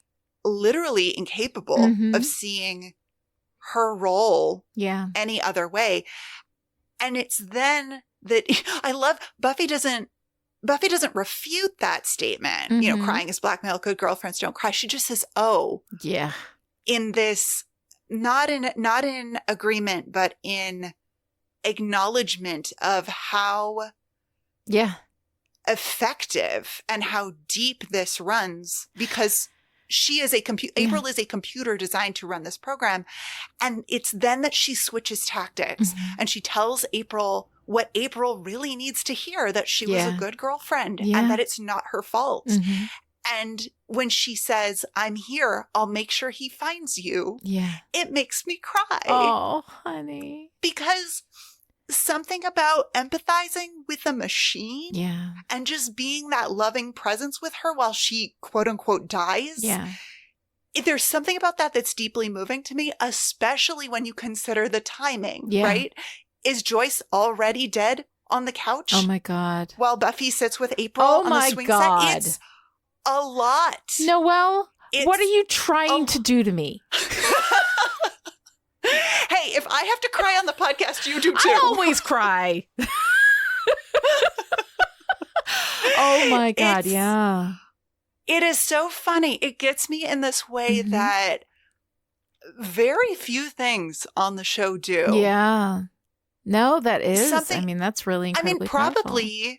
literally incapable Mhm. of seeing her role Yeah. any other way. And it's then that I love Buffy doesn't refute that statement. Mhm. Crying is blackmail. Good girlfriends don't cry. She just says, "Oh," Yeah. in this not in agreement, but in acknowledgement of how Yeah. effective and how deep this runs, because she is April is a computer designed to run this program. And it's then that she switches tactics Mhm. and she tells April what April really needs to hear, that she was a Yeah. good girlfriend Yeah. and that it's not her fault. Mhm. And when she says, "I'm here, I'll make sure he finds you," Yeah. it makes me cry. Oh, honey. Because something about empathizing with a machine Yeah. and just being that loving presence with her while she quote unquote dies. Yeah. There's something about that that's deeply moving to me, especially when you consider the timing, Yeah. right? Is Joyce already dead on the couch Oh my God. while Buffy sits with April Oh on my the swing God. set? It's a lot. Noelle, It's what are you trying a- to do to me? Hey, if I have to cry on the podcast, you do too. I always cry. Oh my God. It's- Yeah. It is so funny. It gets me in this way Mhm. that very few things on the show do. Yeah. No, that is. Something- I mean, that's really I mean, incredibly powerful.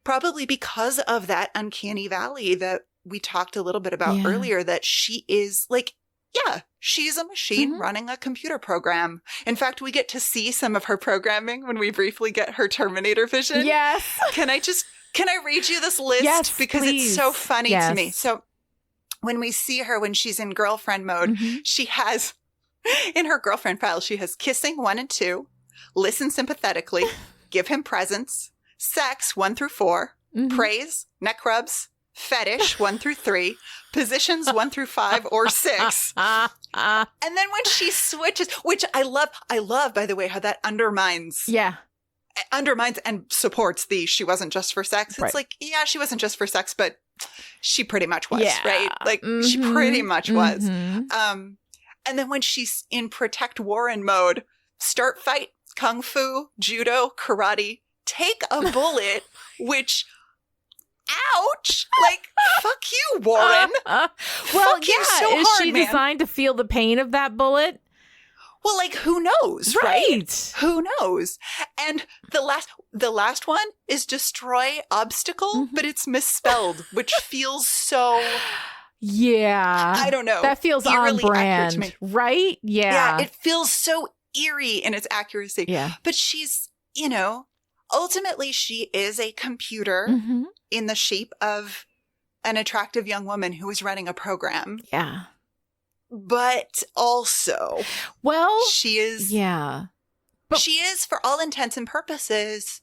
probably because of that uncanny valley that we talked a little bit about Yeah. earlier, that she is like, yeah, she's a machine Mhm. running a computer program. In fact, we get to see some of her programming when we briefly get her Terminator vision. Yes. Can I read you this list? Yes, because please. it's so funny Yes. to me. So when we see her, when she's in girlfriend mode, Mhm. she has, in her girlfriend file, she has kissing 1 and 2, listen sympathetically, give him presents, sex 1 through 4, Mhm. praise, neck rubs, fetish 1 through 3, positions 1 through 5 or 6. And then when she switches, which I love, by the way, how that undermines Yeah. and supports the she wasn't just for sex. It's Right. like, yeah, she wasn't just for sex, but she pretty much was, Yeah. right? Like she Mhm. pretty much was. Mhm. And then when she's in protect Warren mode, start fight, kung fu, judo, karate, take a bullet, which, ouch, like, fuck you, Warren. Well, Fuck you yeah. so Is hard, she man. designed to feel the pain of that bullet? Well, like, who knows, right? Right. Who knows? And the last one is destroy obstacle, Mhm. but it's misspelled, which feels so, Yeah. I don't know. That feels on eerily accurate to brand, right? Yeah. it feels so eerie in its accuracy. Yeah. But she's, ultimately she is a computer Mhm. in the shape of an attractive young woman who is running a program. Yeah. But also, Well, she is yeah. But- she is, for all intents and purposes,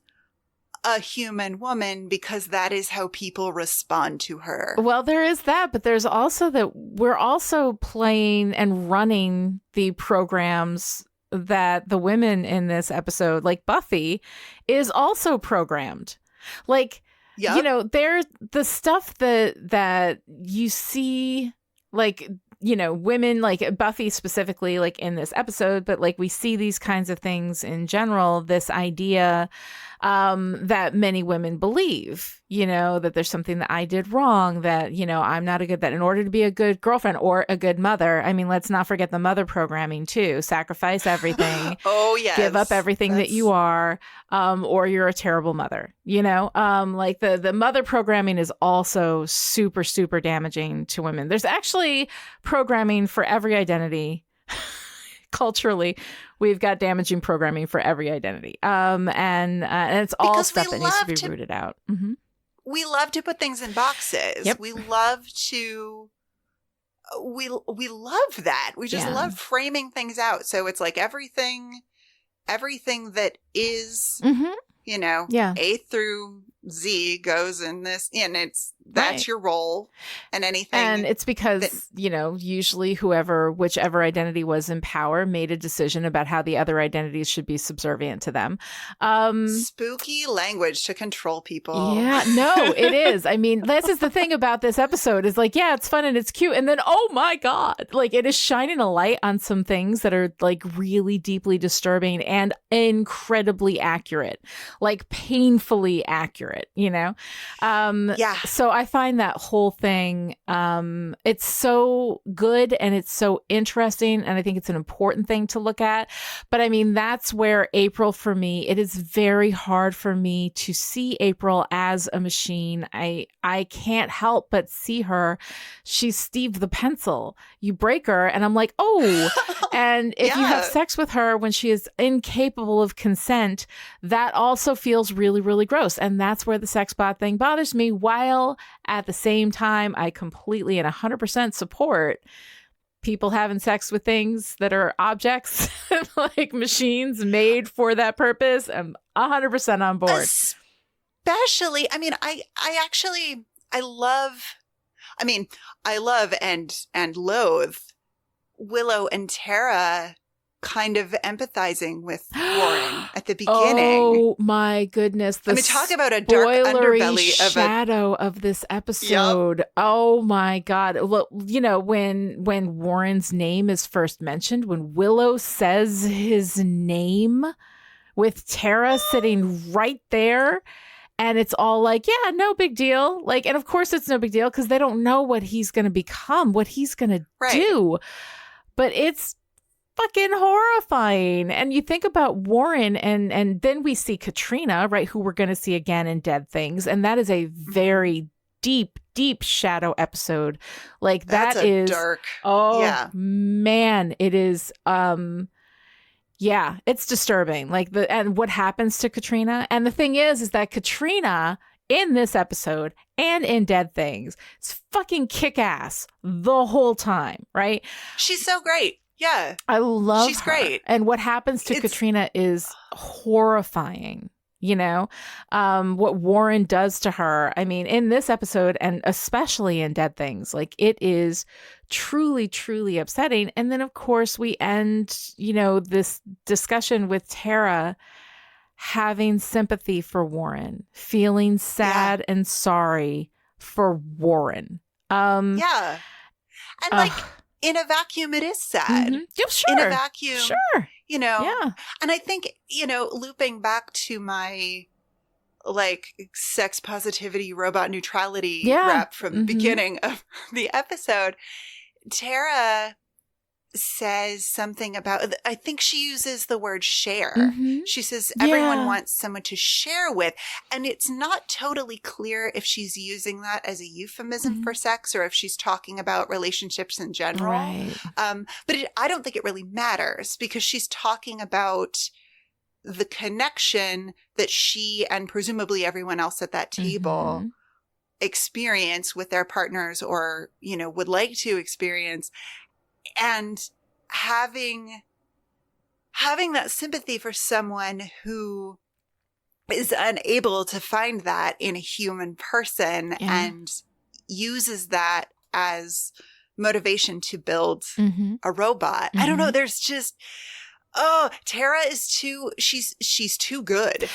a human woman, because that is how people respond to her. Well, there is that, but there's also that we're also playing and running the programs that the women in this episode, like Buffy, is also programmed. Like, Yep. there's the stuff that you see, like, women, like Buffy specifically, like in this episode, but like we see these kinds of things in general, this idea that many women believe, that there's something that I did wrong, that, I'm not that in order to be a good girlfriend or a good mother, I mean, let's not forget the mother programming too. Sacrifice everything. Oh, yes. Give up everything that you are, or you're a terrible mother, like the mother programming is also super, super damaging to women. There's actually programming for every identity. Culturally, we've got damaging programming for every identity. And it's all Because stuff that needs to be to rooted out. We love to put things in boxes. Yep. We love to we love that. We just love framing things out. So it's like everything that is, A through Z goes in this, and that's your role, and anything. And it's because, usually whichever identity was in power made a decision about how the other identities should be subservient to them. Spooky language to control people. Yeah, no, it is. I mean, this is the thing about this episode is like, yeah, it's fun and it's cute. And then, oh my God, like it is shining a light on some things that are like really deeply disturbing and incredibly accurate, like painfully accurate, Yeah. So I find that whole thing, it's so good and it's so interesting. And I think it's an important thing to look at. But I mean, that's where April, for me, it is very hard for me to see April as a machine. I can't help but see her. She's Steve the pencil. You break her and I'm like, oh, and if you have sex with her when she is incapable of consent, that also feels really, really gross. And that's where the sex bot thing bothers me, while at the same time, I completely and 100% support people having sex with things that are objects, like machines made for that purpose. I'm 100% on board. Especially, I mean, I love and loathe Willow and Tara kind of empathizing with Warren at the beginning. Oh my goodness. Talk about a dark underbelly shadow of this episode. Yep. Oh my God. Well, when Warren's name is first mentioned, when Willow says his name with Tara sitting right there, and it's all like, yeah, no big deal. Like, and of course it's no big deal because they don't know what he's going to become, what he's going to do. But it's fucking horrifying. And you think about Warren, and then we see Katrina, right, who we're going to see again in Dead Things. And that is a very deep, deep shadow episode. Like that's is dark. Oh yeah. Man, it is yeah, it's disturbing. Like and what happens to Katrina. And the thing is that Katrina in this episode and in Dead Things is fucking kick ass the whole time, right? She's so great. Yeah. I love She's her. Great. And what happens to Katrina is horrifying. What Warren does to her. I mean, in this episode, and especially in Dead Things, like it is truly, truly upsetting. And then, of course, we end, this discussion with Tara having sympathy for Warren, feeling sad and sorry for Warren. Yeah. And in a vacuum, it is sad. Mm-hmm. Yeah, sure. In a vacuum. Sure. Yeah. And I think, looping back to my sex positivity, robot neutrality rep from the beginning of the episode, Tara says something about, I think she uses the word share. Mm-hmm. She says everyone wants someone to share with. And it's not totally clear if she's using that as a euphemism for sex or if she's talking about relationships in general. Right. But I don't think it really matters because she's talking about the connection that she and presumably everyone else at that table experience with their partners or, would like to experience. And having that sympathy for someone who is unable to find that in a human person and uses that as motivation to build a robot. I don't know. There's just, Tara is she's too good.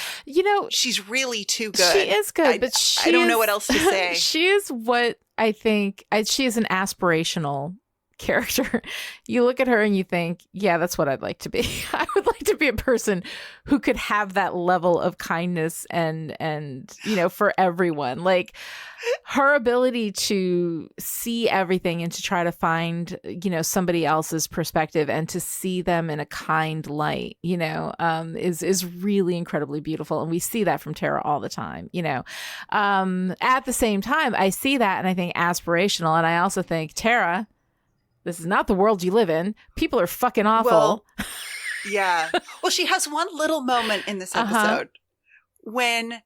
She's really too good. She is good, but I don't know what else to say. She is what I think, she is an aspirational character, you look at her and you think, yeah, that's what I'd like to be. I would like to be a person who could have that level of kindness and for everyone. Like her ability to see everything and to try to find, somebody else's perspective and to see them in a kind light, is really incredibly beautiful. And we see that from Tara all the time, At the same time, I see that and I think aspirational. And I also think, Tara, this is not the world you live in. People are fucking awful. Well, yeah. Well, she has one little moment in this episode when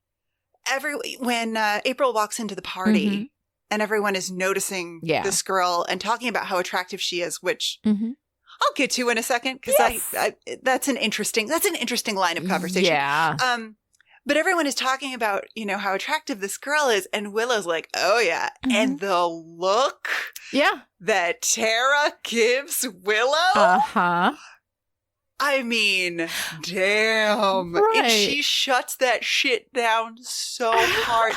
April walks into the party and everyone is noticing this girl and talking about how attractive she is, which I'll get to in a second because that's an interesting line of conversation. Yeah. But everyone is talking about, how attractive this girl is. And Willow's like, oh, yeah. And the look that Tara gives Willow. I mean, damn. Right. And she shuts that shit down so hard.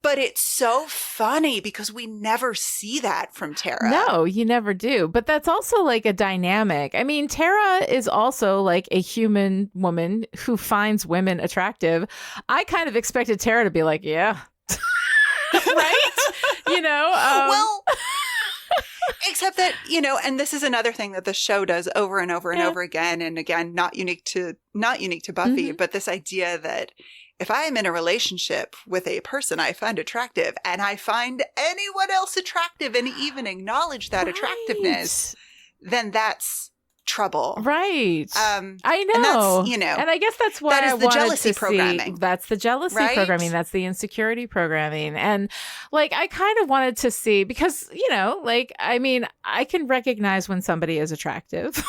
But it's so funny because we never see that from Tara. No, you never do. But that's also like a dynamic. I mean, Tara is also like a human woman who finds women attractive. I kind of expected Tara to be like, yeah. Right? Well, except that, and this is another thing that the show does over and over and over again. And again, not unique to Buffy, but this idea that if I am in a relationship with a person I find attractive and I find anyone else attractive and even acknowledge that attractiveness, then that's trouble. Right. I know. And that's, and I guess that's why that is I the wanted jealousy to programming. See, that's the jealousy programming. That's the insecurity programming. And like, I kind of wanted to see because, I can recognize when somebody is attractive.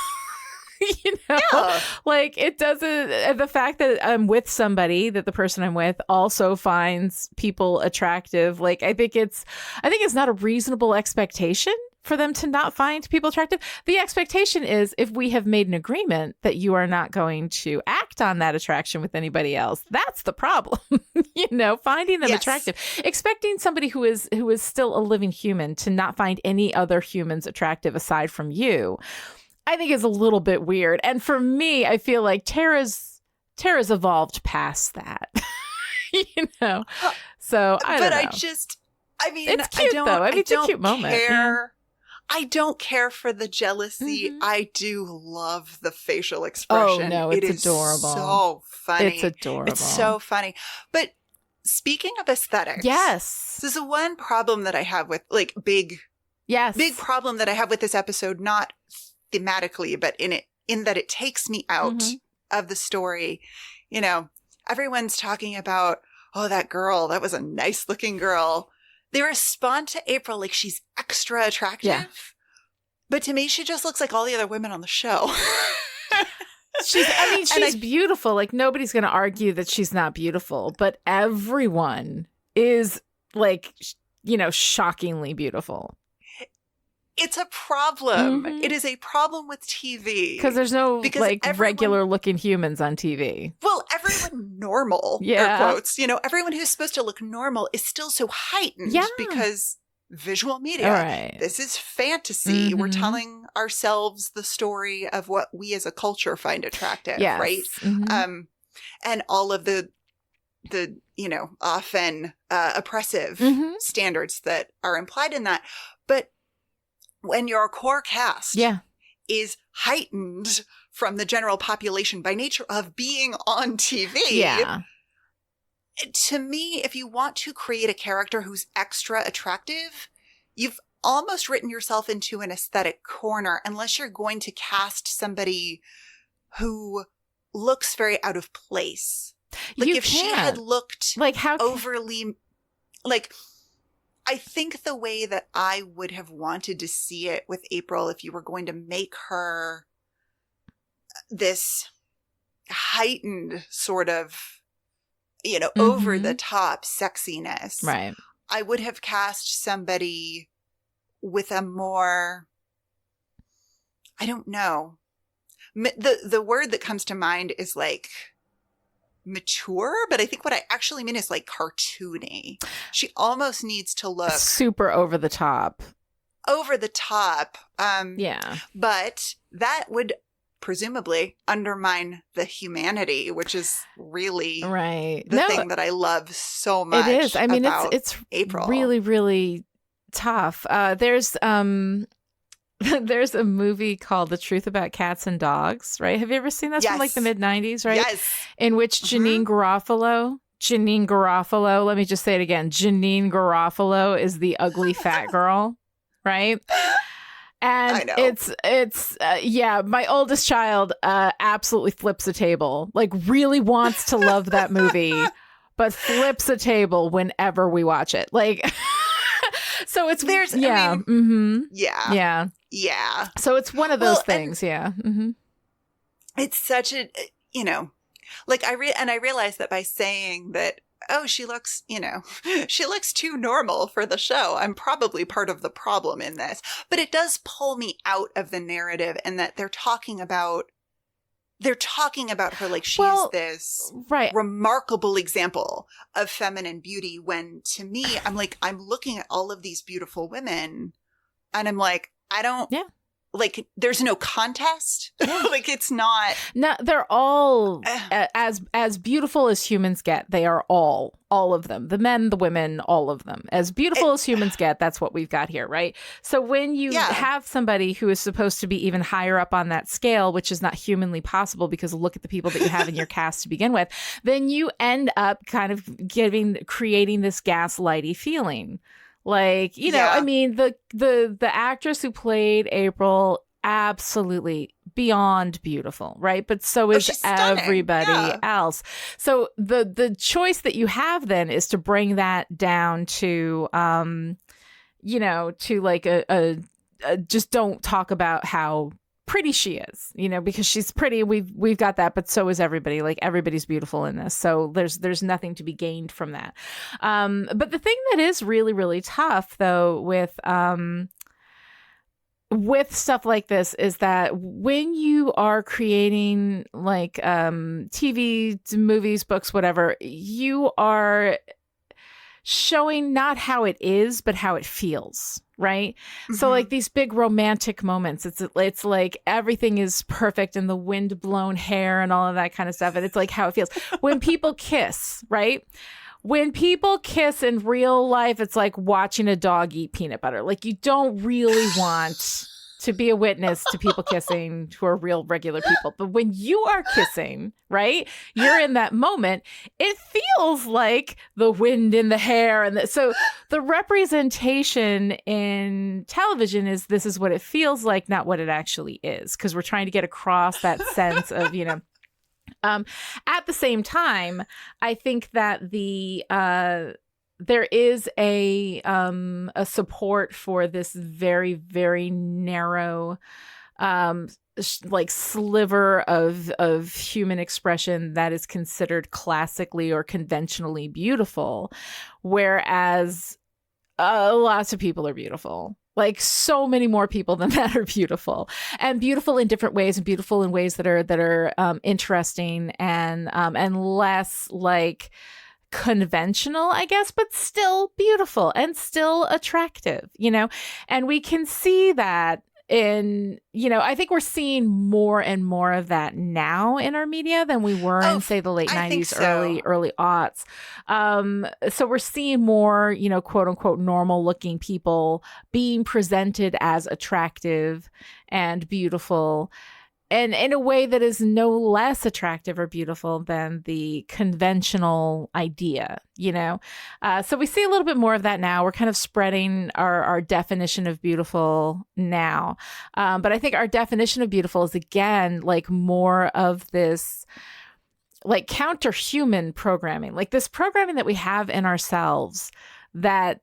Like it doesn't, the fact that I'm with somebody that the person I'm with also finds people attractive. Like, I think it's not a reasonable expectation for them to not find people attractive. The expectation is if we have made an agreement that you are not going to act on that attraction with anybody else, that's the problem. Finding them attractive, expecting somebody who is still a living human to not find any other humans attractive aside from you, I think is a little bit weird. And for me, I feel like Tara's evolved past that. So I don't know. It's cute though. It's a cute moment. I don't care for the jealousy. I do love the facial expression. Oh no, it's adorable. So funny. It's adorable. It's so funny. But speaking of aesthetics, yes, this is one problem that I have with big problem that I have with this episode. Not thematically, but in that it takes me out of the story. Everyone's talking about, oh, that girl, that was a nice looking girl. They respond to April like she's extra attractive. Yeah. But to me, she just looks like all the other women on the show. She's beautiful. Like, nobody's going to argue that she's not beautiful, but everyone is shockingly beautiful. It's a problem. It is a problem with TV. Because there's no regular looking humans on TV. Well, everyone normal, air quotes, everyone who's supposed to look normal is still so heightened because visual media. Right. This is fantasy. We're telling ourselves the story of what we as a culture find attractive, right? And all of the often oppressive standards that are implied in that. But when your core cast is heightened from the general population by nature of being on TV, to me, if you want to create a character who's extra attractive, you've almost written yourself into an aesthetic corner unless you're going to cast somebody who looks very out of place. She had looked overly I think the way that I would have wanted to see it with April, if you were going to make her this heightened sort of, over the top sexiness, right? I would have cast somebody with a more, I don't know. The word that comes to mind is mature, but I think what I actually mean is cartoony. She almost needs to look super over the top. over the top. Yeah. But that would presumably undermine the humanity, which is really right. the thing that I love so much. It is. I mean, it's April. really, really tough. There's there's a movie called The Truth About Cats and Dogs, right? Have you ever seen this from like the mid-90s, right? Yes. In which Janine Garofalo, let me just say it again. Janine Garofalo is the ugly fat girl, right? And I know. it's yeah, my oldest child absolutely flips a table, like really wants to love that movie, but flips a table whenever we watch it. Like, so it's, yeah. So it's one of those things. Yeah. Mm-hmm. It's such a, like I realized that by saying that, oh, she looks too normal for the show, I'm probably part of the problem in this. But it does pull me out of the narrative, and that they're talking about her like she's this remarkable example of feminine beauty, when to me, I'm looking at all of these beautiful women and I'm like, like, there's no contest. Like, it's not. No, they're all as beautiful as humans get. They are all of them. The men, the women, all of them. As beautiful as humans get, that's what we've got here, right? So when you have somebody who is supposed to be even higher up on that scale, which is not humanly possible because look at the people that you have in your cast to begin with, then you end up kind of creating this gaslighty feeling. Like, I mean, the actress who played April, absolutely beyond beautiful, right? But so is everybody else. So the choice that you have then is to bring that down to, to like a just don't talk about how pretty she is, because she's pretty. We've got that, but so is everybody. Like, everybody's beautiful in this, so there's nothing to be gained from that. But the thing that is really, really tough though with stuff like this is that when you are creating like TV, movies, books, whatever, you are showing not how it is, but how it feels, right? Mm-hmm. So like these big romantic moments, it's like everything is perfect and the wind blown hair and all of that kind of stuff. And it's like how it feels when people kiss, right? When people kiss in real life, it's like watching a dog eat peanut butter. Like, you don't really want to be a witness to people kissing who are real regular people. But when you are kissing, right, you're in that moment, it feels like the wind in the hair. And so the representation in television is this is what it feels like, not what it actually is, because we're trying to get across that sense of, at the same time, I think that there is a support for this very, very narrow, like sliver of human expression that is considered classically or conventionally beautiful, whereas lots of people are beautiful. Like, so many more people than that are beautiful, and beautiful in different ways, and beautiful in ways that are interesting and less like conventional, I guess, but still beautiful and still attractive, and we can see that in, I think we're seeing more and more of that now in our media than we were in, say, the late 90s, so. early aughts. So we're seeing more, quote unquote, normal looking people being presented as attractive and beautiful, and in a way that is no less attractive or beautiful than the conventional idea, So we see a little bit more of that now. We're kind of spreading our definition of beautiful now. But I think our definition of beautiful is, again, like more of this like counter-human programming, like this programming that we have in ourselves that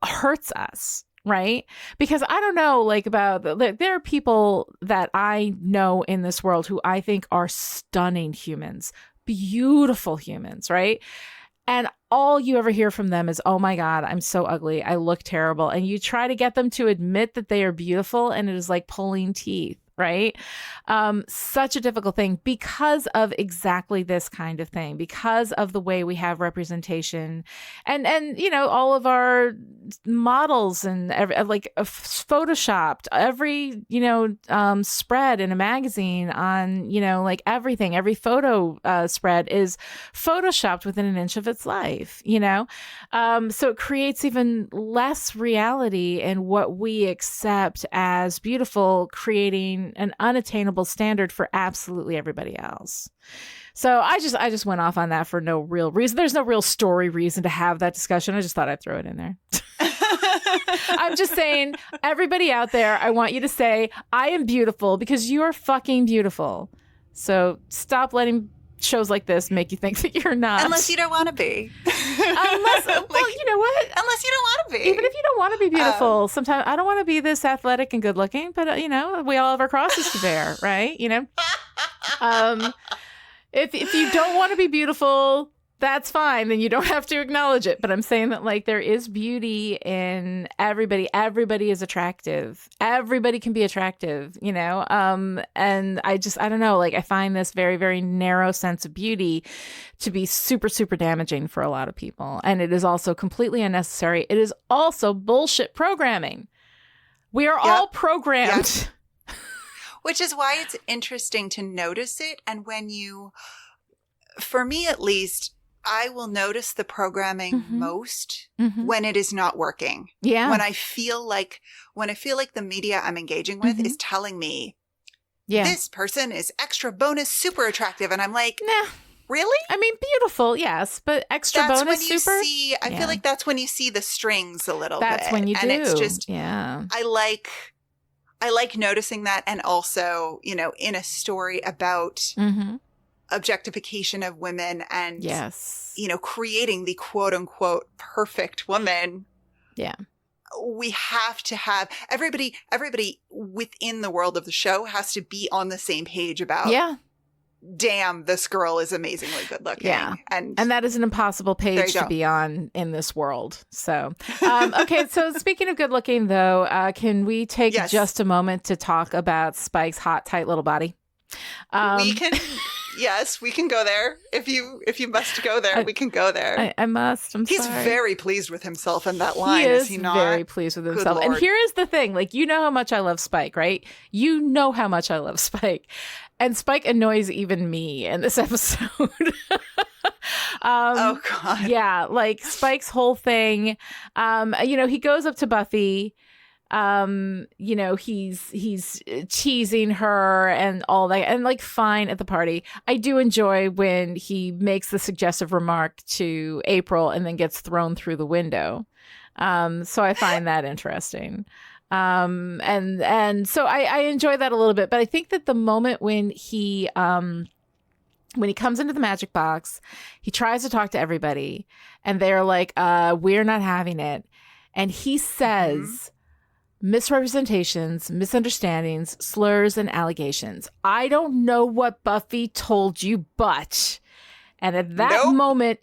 hurts us. Right? Because I don't know, like, there are people that I know in this world who I think are stunning humans, beautiful humans, right? And all you ever hear from them is, oh my God, I'm so ugly. I look terrible. And you try to get them to admit that they are beautiful, and it is like pulling teeth. right? Such a difficult thing because of exactly this kind of thing, because of the way we have representation and you know, all of our models and photoshopped every, you know, spread in a magazine on, you know, like everything, every photo spread is photoshopped within an inch of its life, you know? So it creates even less reality in what we accept as beautiful, creating an unattainable standard for absolutely everybody else. So I just went off on that for no real reason. There's no real story reason to have that discussion. I just thought I'd throw it in there. I'm just saying, everybody out there, I want you to say, I am beautiful because you are fucking beautiful. So stop letting shows like this make you think that you're not. Unless you don't want to be. Unless, well, you know what? Unless you don't want to be. Even if you don't want to be beautiful, sometimes I don't want to be this athletic and good looking, but you know, we all have our crosses to bear, right? You know, if you don't want to be beautiful, that's fine. Then you don't have to acknowledge it. But I'm saying that like there is beauty in everybody. Everybody is attractive. Everybody can be attractive, you know? And I don't know, like I find this very, very narrow sense of beauty to be super, super damaging for a lot of people. And it is also completely unnecessary. It is also bullshit programming. We are all programmed. Yep. Which is why it's interesting to notice it. And when you, for me at least, I will notice the programming most when it is not working. Yeah. When I feel like the media I'm engaging with is telling me, this person is extra bonus super attractive. And I'm like, nah, really? I mean, beautiful, yes, but extra that's bonus when you super? See, I feel like that's when you see the strings a little bit. That's when you do. And it's just, I like noticing that. And also, you know, in a story about objectification of women and, you know, creating the quote unquote perfect woman. Yeah. We have to have everybody within the world of the show has to be on the same page about, damn, this girl is amazingly good looking. Yeah. And that is an impossible page to be on in this world. So, okay. So speaking of good looking though, can we take just a moment to talk about Spike's hot, tight little body? We can. Yes, we can go there. If you must go there, we can go there. I must. He's sorry. very pleased with himself in that line. Is he not? Very pleased with himself. And here is the thing: like, you know how much I love Spike, right? You know how much I love Spike, and Spike annoys even me in this episode. Oh God! Yeah, like Spike's whole thing. You know, he goes up to Buffy. You know, he's teasing her and all that, and like fine at the party. I do enjoy when he makes the suggestive remark to April and then gets thrown through the window. So I find that interesting. And so I enjoy that a little bit, but I think that the moment when he comes into the magic box, he tries to talk to everybody and they're like, we're not having it. And he says, misrepresentations, misunderstandings, slurs, and allegations. I don't know what Buffy told you, but... And at that moment,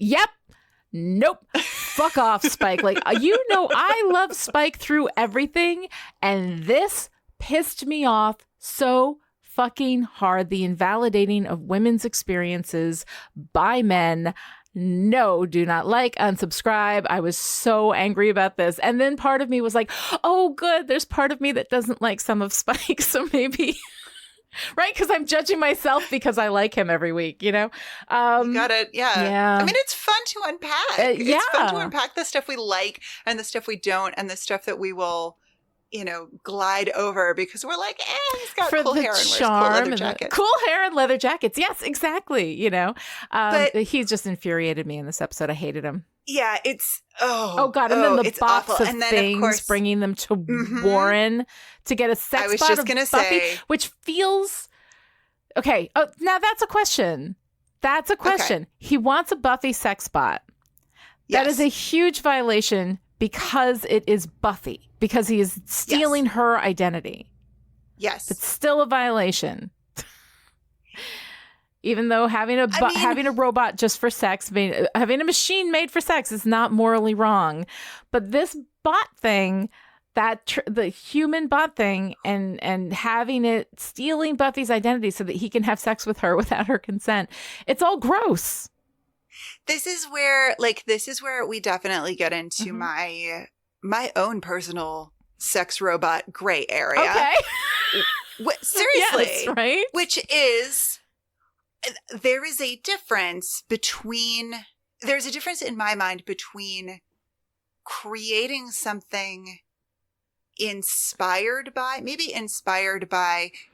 fuck off, Spike. Like, you know, I love Spike through everything, and this pissed me off so fucking hard. The invalidating of women's experiences by men. No, do not like, unsubscribe. I was so angry about this. And then part of me was like, oh, good. There's part of me that doesn't like some of Spike. So maybe, right? Because I'm judging myself because I like him every week, you know? You got it. Yeah. I mean, it's fun to unpack. It's fun to unpack the stuff we like and the stuff we don't and the stuff that we will, you know, glide over because we're like, he's got cool hair and wears cool leather jackets. Cool hair and leather jackets. Yes, exactly. You know, but he just infuriated me in this episode. I hated him. Yeah, it's, oh God. And then the box of things, of course, bringing them to Warren to get a sex spot of Buffy, which feels, okay. Oh, now that's a question. Okay. He wants a Buffy sex spot. That is a huge violation because it is Buffy, because he is stealing her identity. Yes. It's still a violation. Even though having a robot just for sex, having a machine made for sex is not morally wrong. But this bot thing, the human bot thing and having it stealing Buffy's identity so that he can have sex with her without her consent. It's all gross. This is where we definitely get into my own personal sex robot gray area. Okay. Seriously. Yes, right? Which is, there's a difference in my mind between creating something inspired by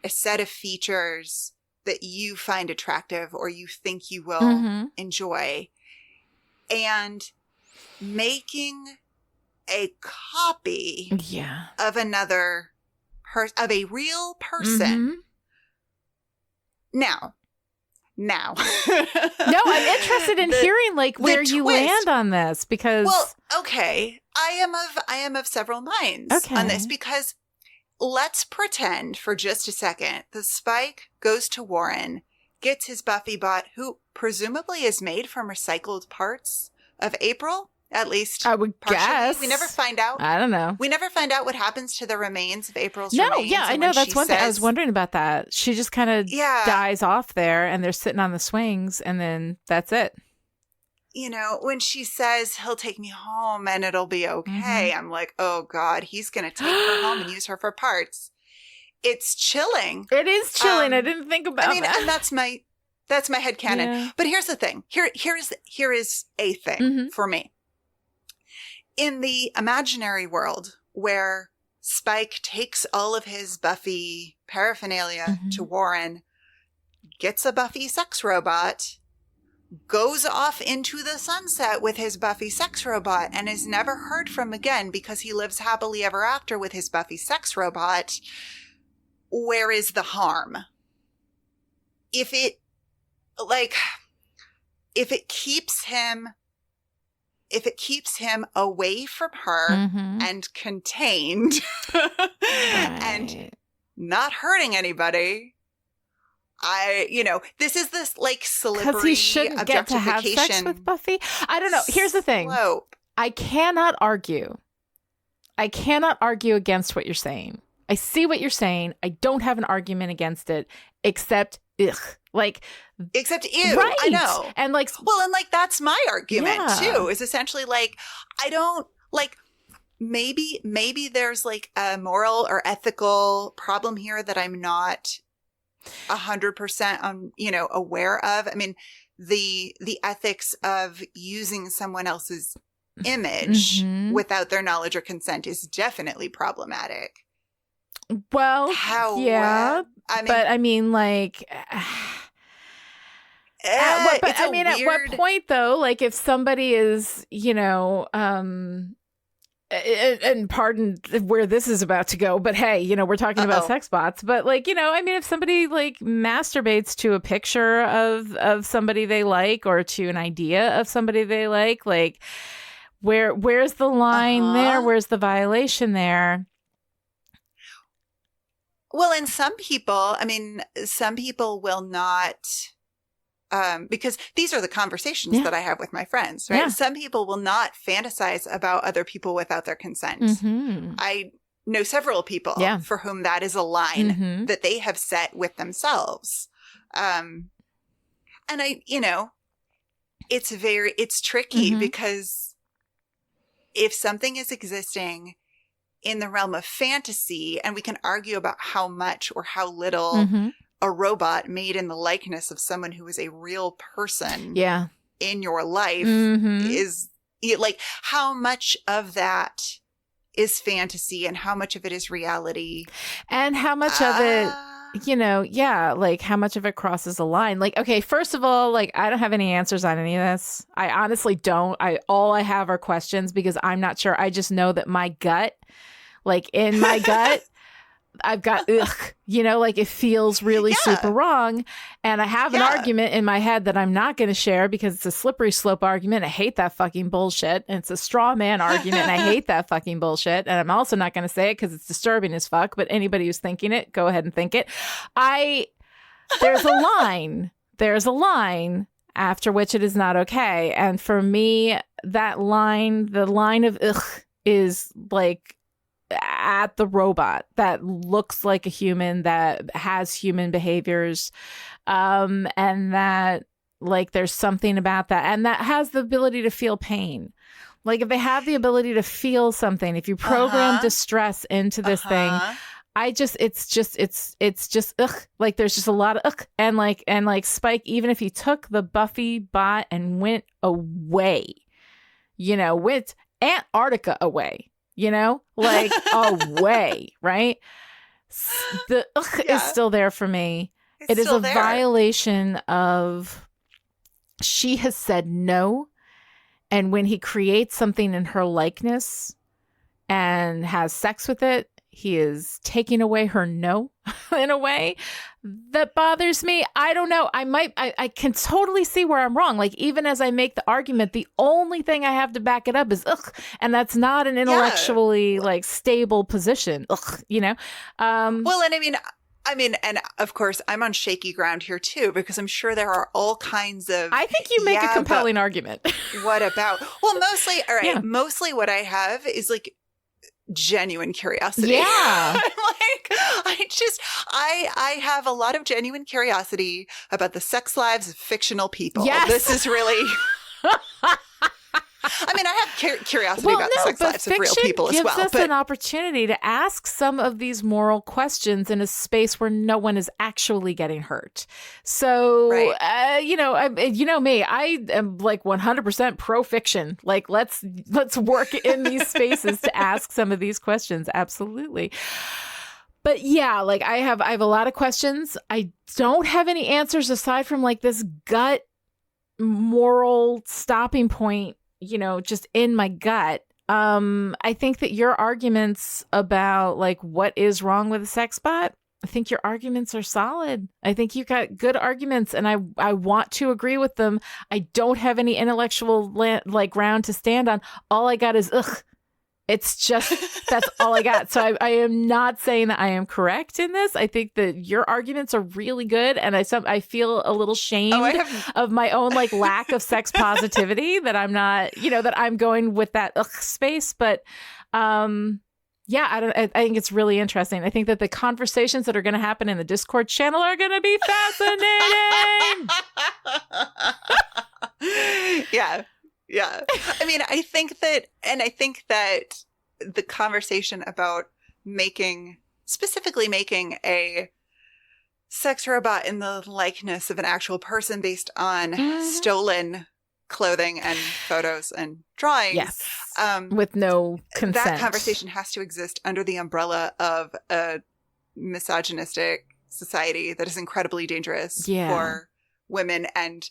a set of features that you find attractive or you think you will enjoy, and making a copy of another of a real person. Now no, I'm interested in hearing where you land on this, because I am of several minds on this, because let's pretend for just a second that Spike goes to Warren, gets his Buffy bot, who presumably is made from recycled parts of April. At least I would guess. We never find out. I don't know. We never find out what happens to the remains of April's remains. Yeah, I know. That's one thing. I was wondering about that. She just kind of dies off there, and they're sitting on the swings, and then that's it. When she says he'll take me home and it'll be okay, I'm like, oh God, he's going to take her home and use her for parts. It's chilling. It is chilling. I didn't think about that. And that's my headcanon. Yeah. But here's the thing. Here is a thing for me. In the imaginary world where Spike takes all of his Buffy paraphernalia to Warren, gets a Buffy sex robot, goes off into the sunset with his Buffy sex robot, and is never heard from again because he lives happily ever after with his Buffy sex robot, where is the harm? If it keeps him away from her and contained and not hurting anybody, this is this slippery because he shouldn't get to have sex with Buffy. I don't know. Here's the thing. I cannot argue against what you're saying. I see what you're saying. I don't have an argument against it, except except ew. Right. I know. And that's my argument too, is essentially I don't maybe there's a moral or ethical problem here that I'm not 100% aware of. I mean, the ethics of using someone else's image without their knowledge or consent is definitely problematic. Well, at what point though, at what somebody is, and pardon where this is about to go, but hey, we're talking about sex bots, but if somebody masturbates to a picture of somebody they like, or to an idea of somebody they like, where's the line there? Where's the violation there? Well, and some people will not, because these are the conversations that I have with my friends, right? Yeah. Some people will not fantasize about other people without their consent. I know several people for whom that is a line that they have set with themselves. And it's tricky because if something is existing in the realm of fantasy, and we can argue about how much or how little a robot made in the likeness of someone who is a real person in your life is how much of that is fantasy and how much of it is reality, and how much of it how much of it crosses a line. Okay, first of all, I don't have any answers on any of this. I honestly don't. All I have are questions, because I'm not sure. I just know that my gut, in my gut, I've got it feels really super wrong, and I have an argument in my head that I'm not going to share because it's a slippery slope argument. I hate that fucking bullshit, and it's a straw man argument, and I hate that fucking bullshit. And I'm also not going to say it because it's disturbing as fuck. But anybody who's thinking it, go ahead and think it. There's a line. There's a line after which it is not okay, and for me, that line, the line of ugh, is at the robot that looks like a human, that has human behaviors, and that like there's something about that, and that has the ability to feel pain. Like if they have the ability to feel something, if you program distress into this thing, it's just ugh. Like there's just a lot of ugh. And like Spike, even if he took the Buffy bot and went away, went Antarctica away, like away, right? The ugh is still there for me. It is a violation of, she has said no. And when he creates something in her likeness and has sex with it, he is taking away her no in a way that bothers me. I don't know. I can totally see where I'm wrong. Like, even as I make the argument, the only thing I have to back it up is ugh. And that's not an intellectually like stable position. Ugh, Well, and I mean, and of course, I'm on shaky ground here too, because I'm sure there are all kinds of. I think you make a compelling argument. What about? Well, mostly, all right. Yeah. Mostly, what I have is like genuine curiosity. Yeah, I have a lot of genuine curiosity about the sex lives of fictional people. Yes. This is really. I mean, I have curiosity about the sex lives of real people as well. Gives us an opportunity to ask some of these moral questions in a space where no one is actually getting hurt. So, right. You know me, I am like 100% pro fiction. Like, let's work in these spaces to ask some of these questions. Absolutely. But yeah, like I have a lot of questions. I don't have any answers aside from like this gut moral stopping point, just in my gut. I think that your arguments about like what is wrong with a sex bot, I think your arguments are solid. I think you got good arguments, and I want to agree with them. I don't have any intellectual ground to stand on. All I got is ugh. It's just, that's all I got. So I am not saying that I am correct in this. I think that your arguments are really good. And I feel a little shamed of my own like lack of sex positivity, that I'm not, that I'm going with that ugh space. But yeah, I think it's really interesting. I think that the conversations that are going to happen in the Discord channel are going to be fascinating. Yeah. Yeah. I mean, I think that the conversation about specifically making a sex robot in the likeness of an actual person based on stolen clothing and photos and drawings. Yes. With no consent. That conversation has to exist under the umbrella of a misogynistic society that is incredibly dangerous for women and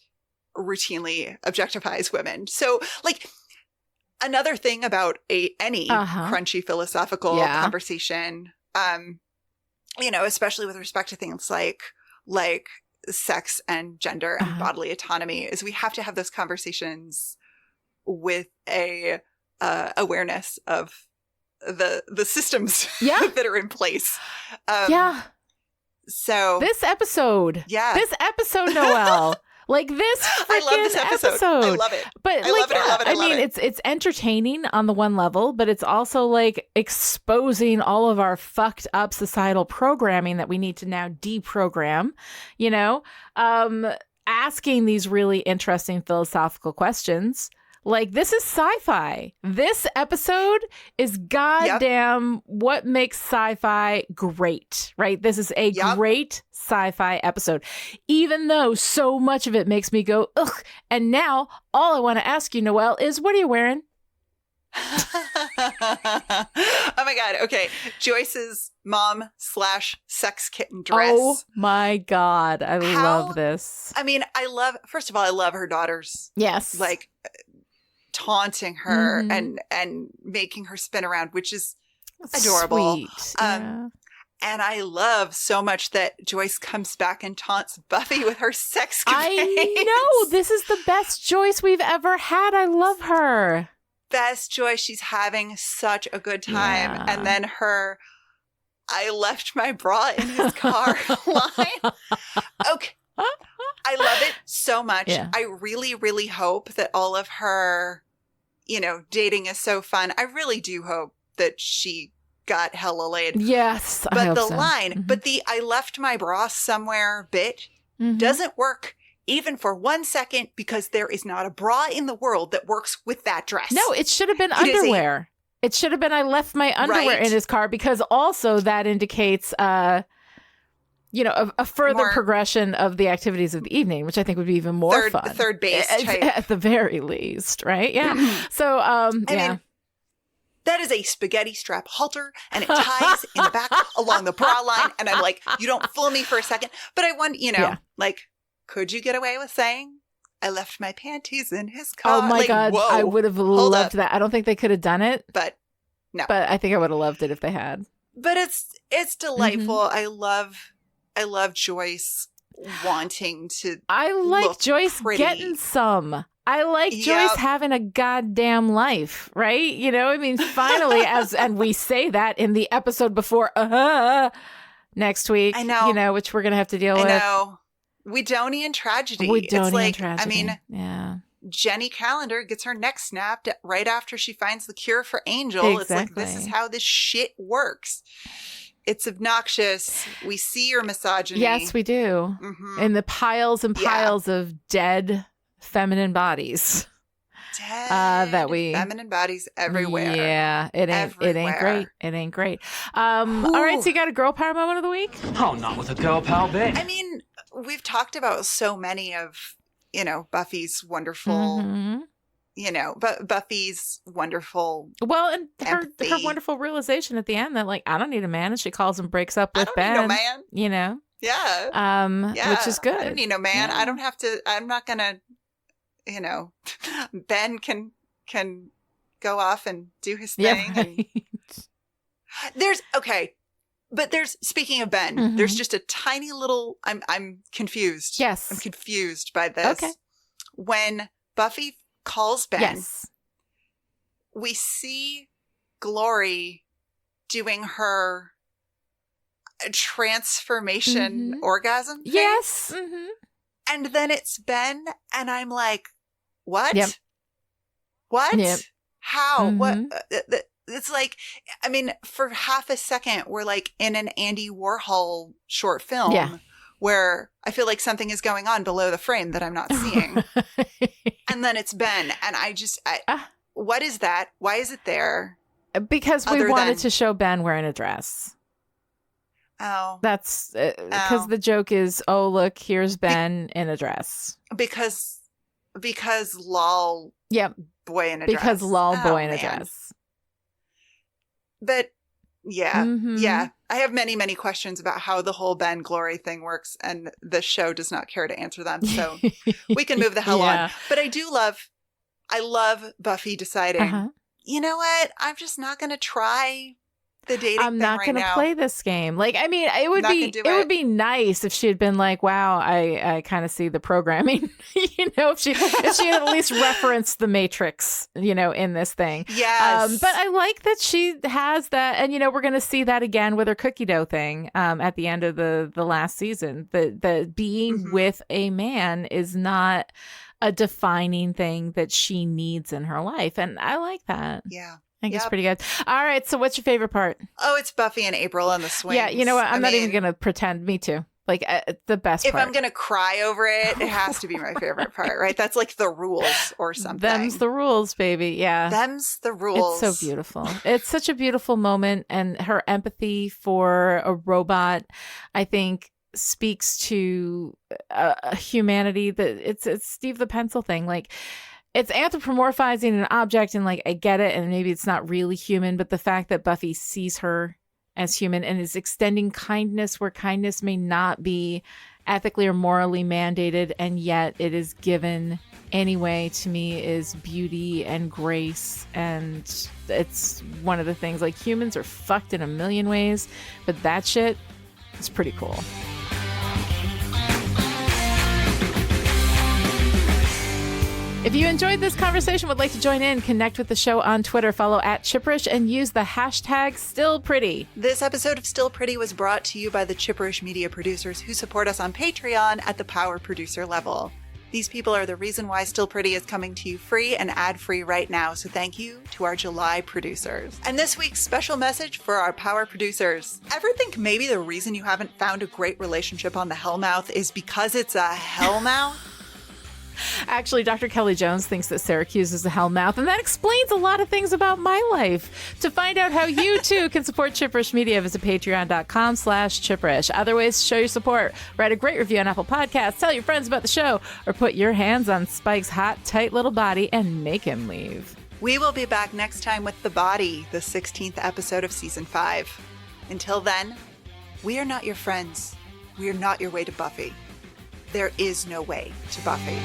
routinely objectifies women. So like another thing about any crunchy philosophical conversation, especially with respect to things like sex and gender and bodily autonomy, is we have to have those conversations with a awareness of the systems that are in place. So this episode, Noelle. Like this freaking I love this episode. I love it. But I love it. I mean, it's entertaining on the one level, but it's also like exposing all of our fucked up societal programming that we need to now deprogram, asking these really interesting philosophical questions. Like, this is sci-fi. This episode is goddamn what makes sci-fi great, right? This is a great sci-fi episode, even though so much of it makes me go, ugh. And now all I want to ask you, Noelle, is what are you wearing? Oh my God. Okay. Joyce's mom/sex kitten dress. Oh my God. I love this. I mean, first of all, I love her daughters. Yes. Like taunting her and making her spin around, which is adorable. Sweet. Yeah. And I love so much that Joyce comes back and taunts Buffy with her sex I know. This is the best Joyce we've ever had. I love her. Best Joyce. She's having such a good time. Yeah. And then her, I left my bra in his car line. Okay. I love it so much. Yeah. I really, really hope that all of her, dating is so fun. I really do hope that she got hella laid. Yes, I But hope the so. line, but the I left my bra somewhere bit Mhm. doesn't work even for 1 second because there is not a bra in the world that works with that dress. No, it should have been It is underwear. It should have been I left my underwear Right. in his car, because also that indicates a further More- progression of the activities of the evening, which I think would be even more fun. third base type. At the very least, right? Yeah. So, I yeah. mean, that is a spaghetti strap halter, and it ties in the back along the bra line. And I'm like, you don't fool me for a second. But I wonder, Yeah. like, could you get away with saying, I left my panties in his car? Oh my Like, God, whoa. I would have Hold loved up. that. I don't think they could have done it, But no. but I think I would have loved it if they had. But it's delightful. Mm-hmm. I love Joyce wanting to. I like look Joyce pretty. getting some. I like Joyce Yep. having a goddamn life, right? You know, I mean, finally, and we say that in the episode before next week, I know. which we're going to have to deal I with. know. Wedonian tragedy. It's Wedonian like, tragedy. I mean, yeah. Jenny Calendar gets her neck snapped right after she finds the cure for Angel. It's like, this is Exactly. how this shit works. It's obnoxious. We see your misogyny. Yes, we do. Mhm. In the piles and Yeah. piles of dead feminine bodies. Dead that we- feminine bodies everywhere. Yeah, it ain't great. Everywhere. It ain't great. All right, so you got a girl power moment of the week? Oh, not with a girl pal bit. I mean, we've talked about so many of, Buffy's wonderful, Mhm. Buffy's wonderful. Well, and her Empathy. wonderful realization at the end that, like, I don't need a man, and she calls and breaks up I with don't Ben. need no man. Yeah. Yeah. Which is good. I don't need no man. Yeah. I don't have to. I'm not gonna. Ben can go off and do his thing. Yeah, And there's speaking of Ben, Mhm. there's just a tiny little. I'm confused. Yes. I'm confused by this. Okay. When Buffy calls Ben, Yes. we see Glory doing her transformation Mhm. orgasm thing. Yes. Mhm. And then it's Ben, and I'm like, what? Yep. What? Yep. How? What? Mhm. It's like, I mean, for half a second, we're like in an Andy Warhol short film Yeah. where I feel like something is going on below the frame that I'm not seeing. And then it's Ben, and Ah. what is that? Why is it there? Because we Other wanted than- to show Ben wearing a dress. Oh, That's because Oh. the joke is, oh, look, here's Ben in a dress. because lol Yep. boy in a dress. Because lol Oh, boy in a man. dress. But yeah, Mhm. yeah. I have many, many questions about how the whole Ben Glory thing works, and the show does not care to answer them. So we can move the hell Yeah. on. But I love Buffy deciding, Uh-huh. you know what? I'm just not going to try the dating I'm thing not right going to now. play this game. Like, I mean, it would Not be gonna do it would it. be nice if she had been like, "Wow, I kind of see the programming." If she had at least referenced the Matrix, in this thing. Yes. But I like that she has that, and we're going to see that again with her cookie dough thing at the end of the last season. The being Mhm. with a man is not a defining thing that she needs in her life, and I like that. Yeah. I think it's Yep. pretty good. All right, so what's your favorite part? Oh, it's Buffy and April on the swings. Yeah, you know what? I'm not even mean, going to pretend. Me too. Like, the best If part. I'm going to cry over it, it has to be my favorite part, right? That's like the rules or something. Them's the rules, baby. Yeah. Them's the rules. It's so beautiful. It's such a beautiful moment. And her empathy for a robot, I think, speaks to a humanity that it's Steve the Pencil thing. Like, it's anthropomorphizing an object, and like, I get it, and maybe it's not really human, but the fact that Buffy sees her as human and is extending kindness where kindness may not be ethically or morally mandated, and yet it is given anyway, to me is beauty and grace. And it's one of the things, like, humans are fucked in a million ways, but that shit is pretty cool. If you enjoyed this conversation, would like to join in, connect with the show on Twitter, follow @Chipperish, and use the hashtag StillPretty. This episode of Still Pretty was brought to you by the Chipperish Media producers who support us on Patreon at the power producer level. These people are the reason why Still Pretty is coming to you free and ad-free right now, so thank you to our July producers. And this week's special message for our power producers. Ever think maybe the reason you haven't found a great relationship on the Hellmouth is because it's a Hellmouth? Actually, Dr. Kelly Jones thinks that Syracuse is a hellmouth, and that explains a lot of things about my life. To find out how you, too, can support Chipperish Media, visit patreon.com/chipperish. Other ways to show your support: write a great review on Apple Podcasts, tell your friends about the show, or put your hands on Spike's hot, tight little body and make him leave. We will be back next time with The Body, the 16th episode of Season 5. Until then, we are not your friends. We are not your way to Buffy. There is no way to Buffy.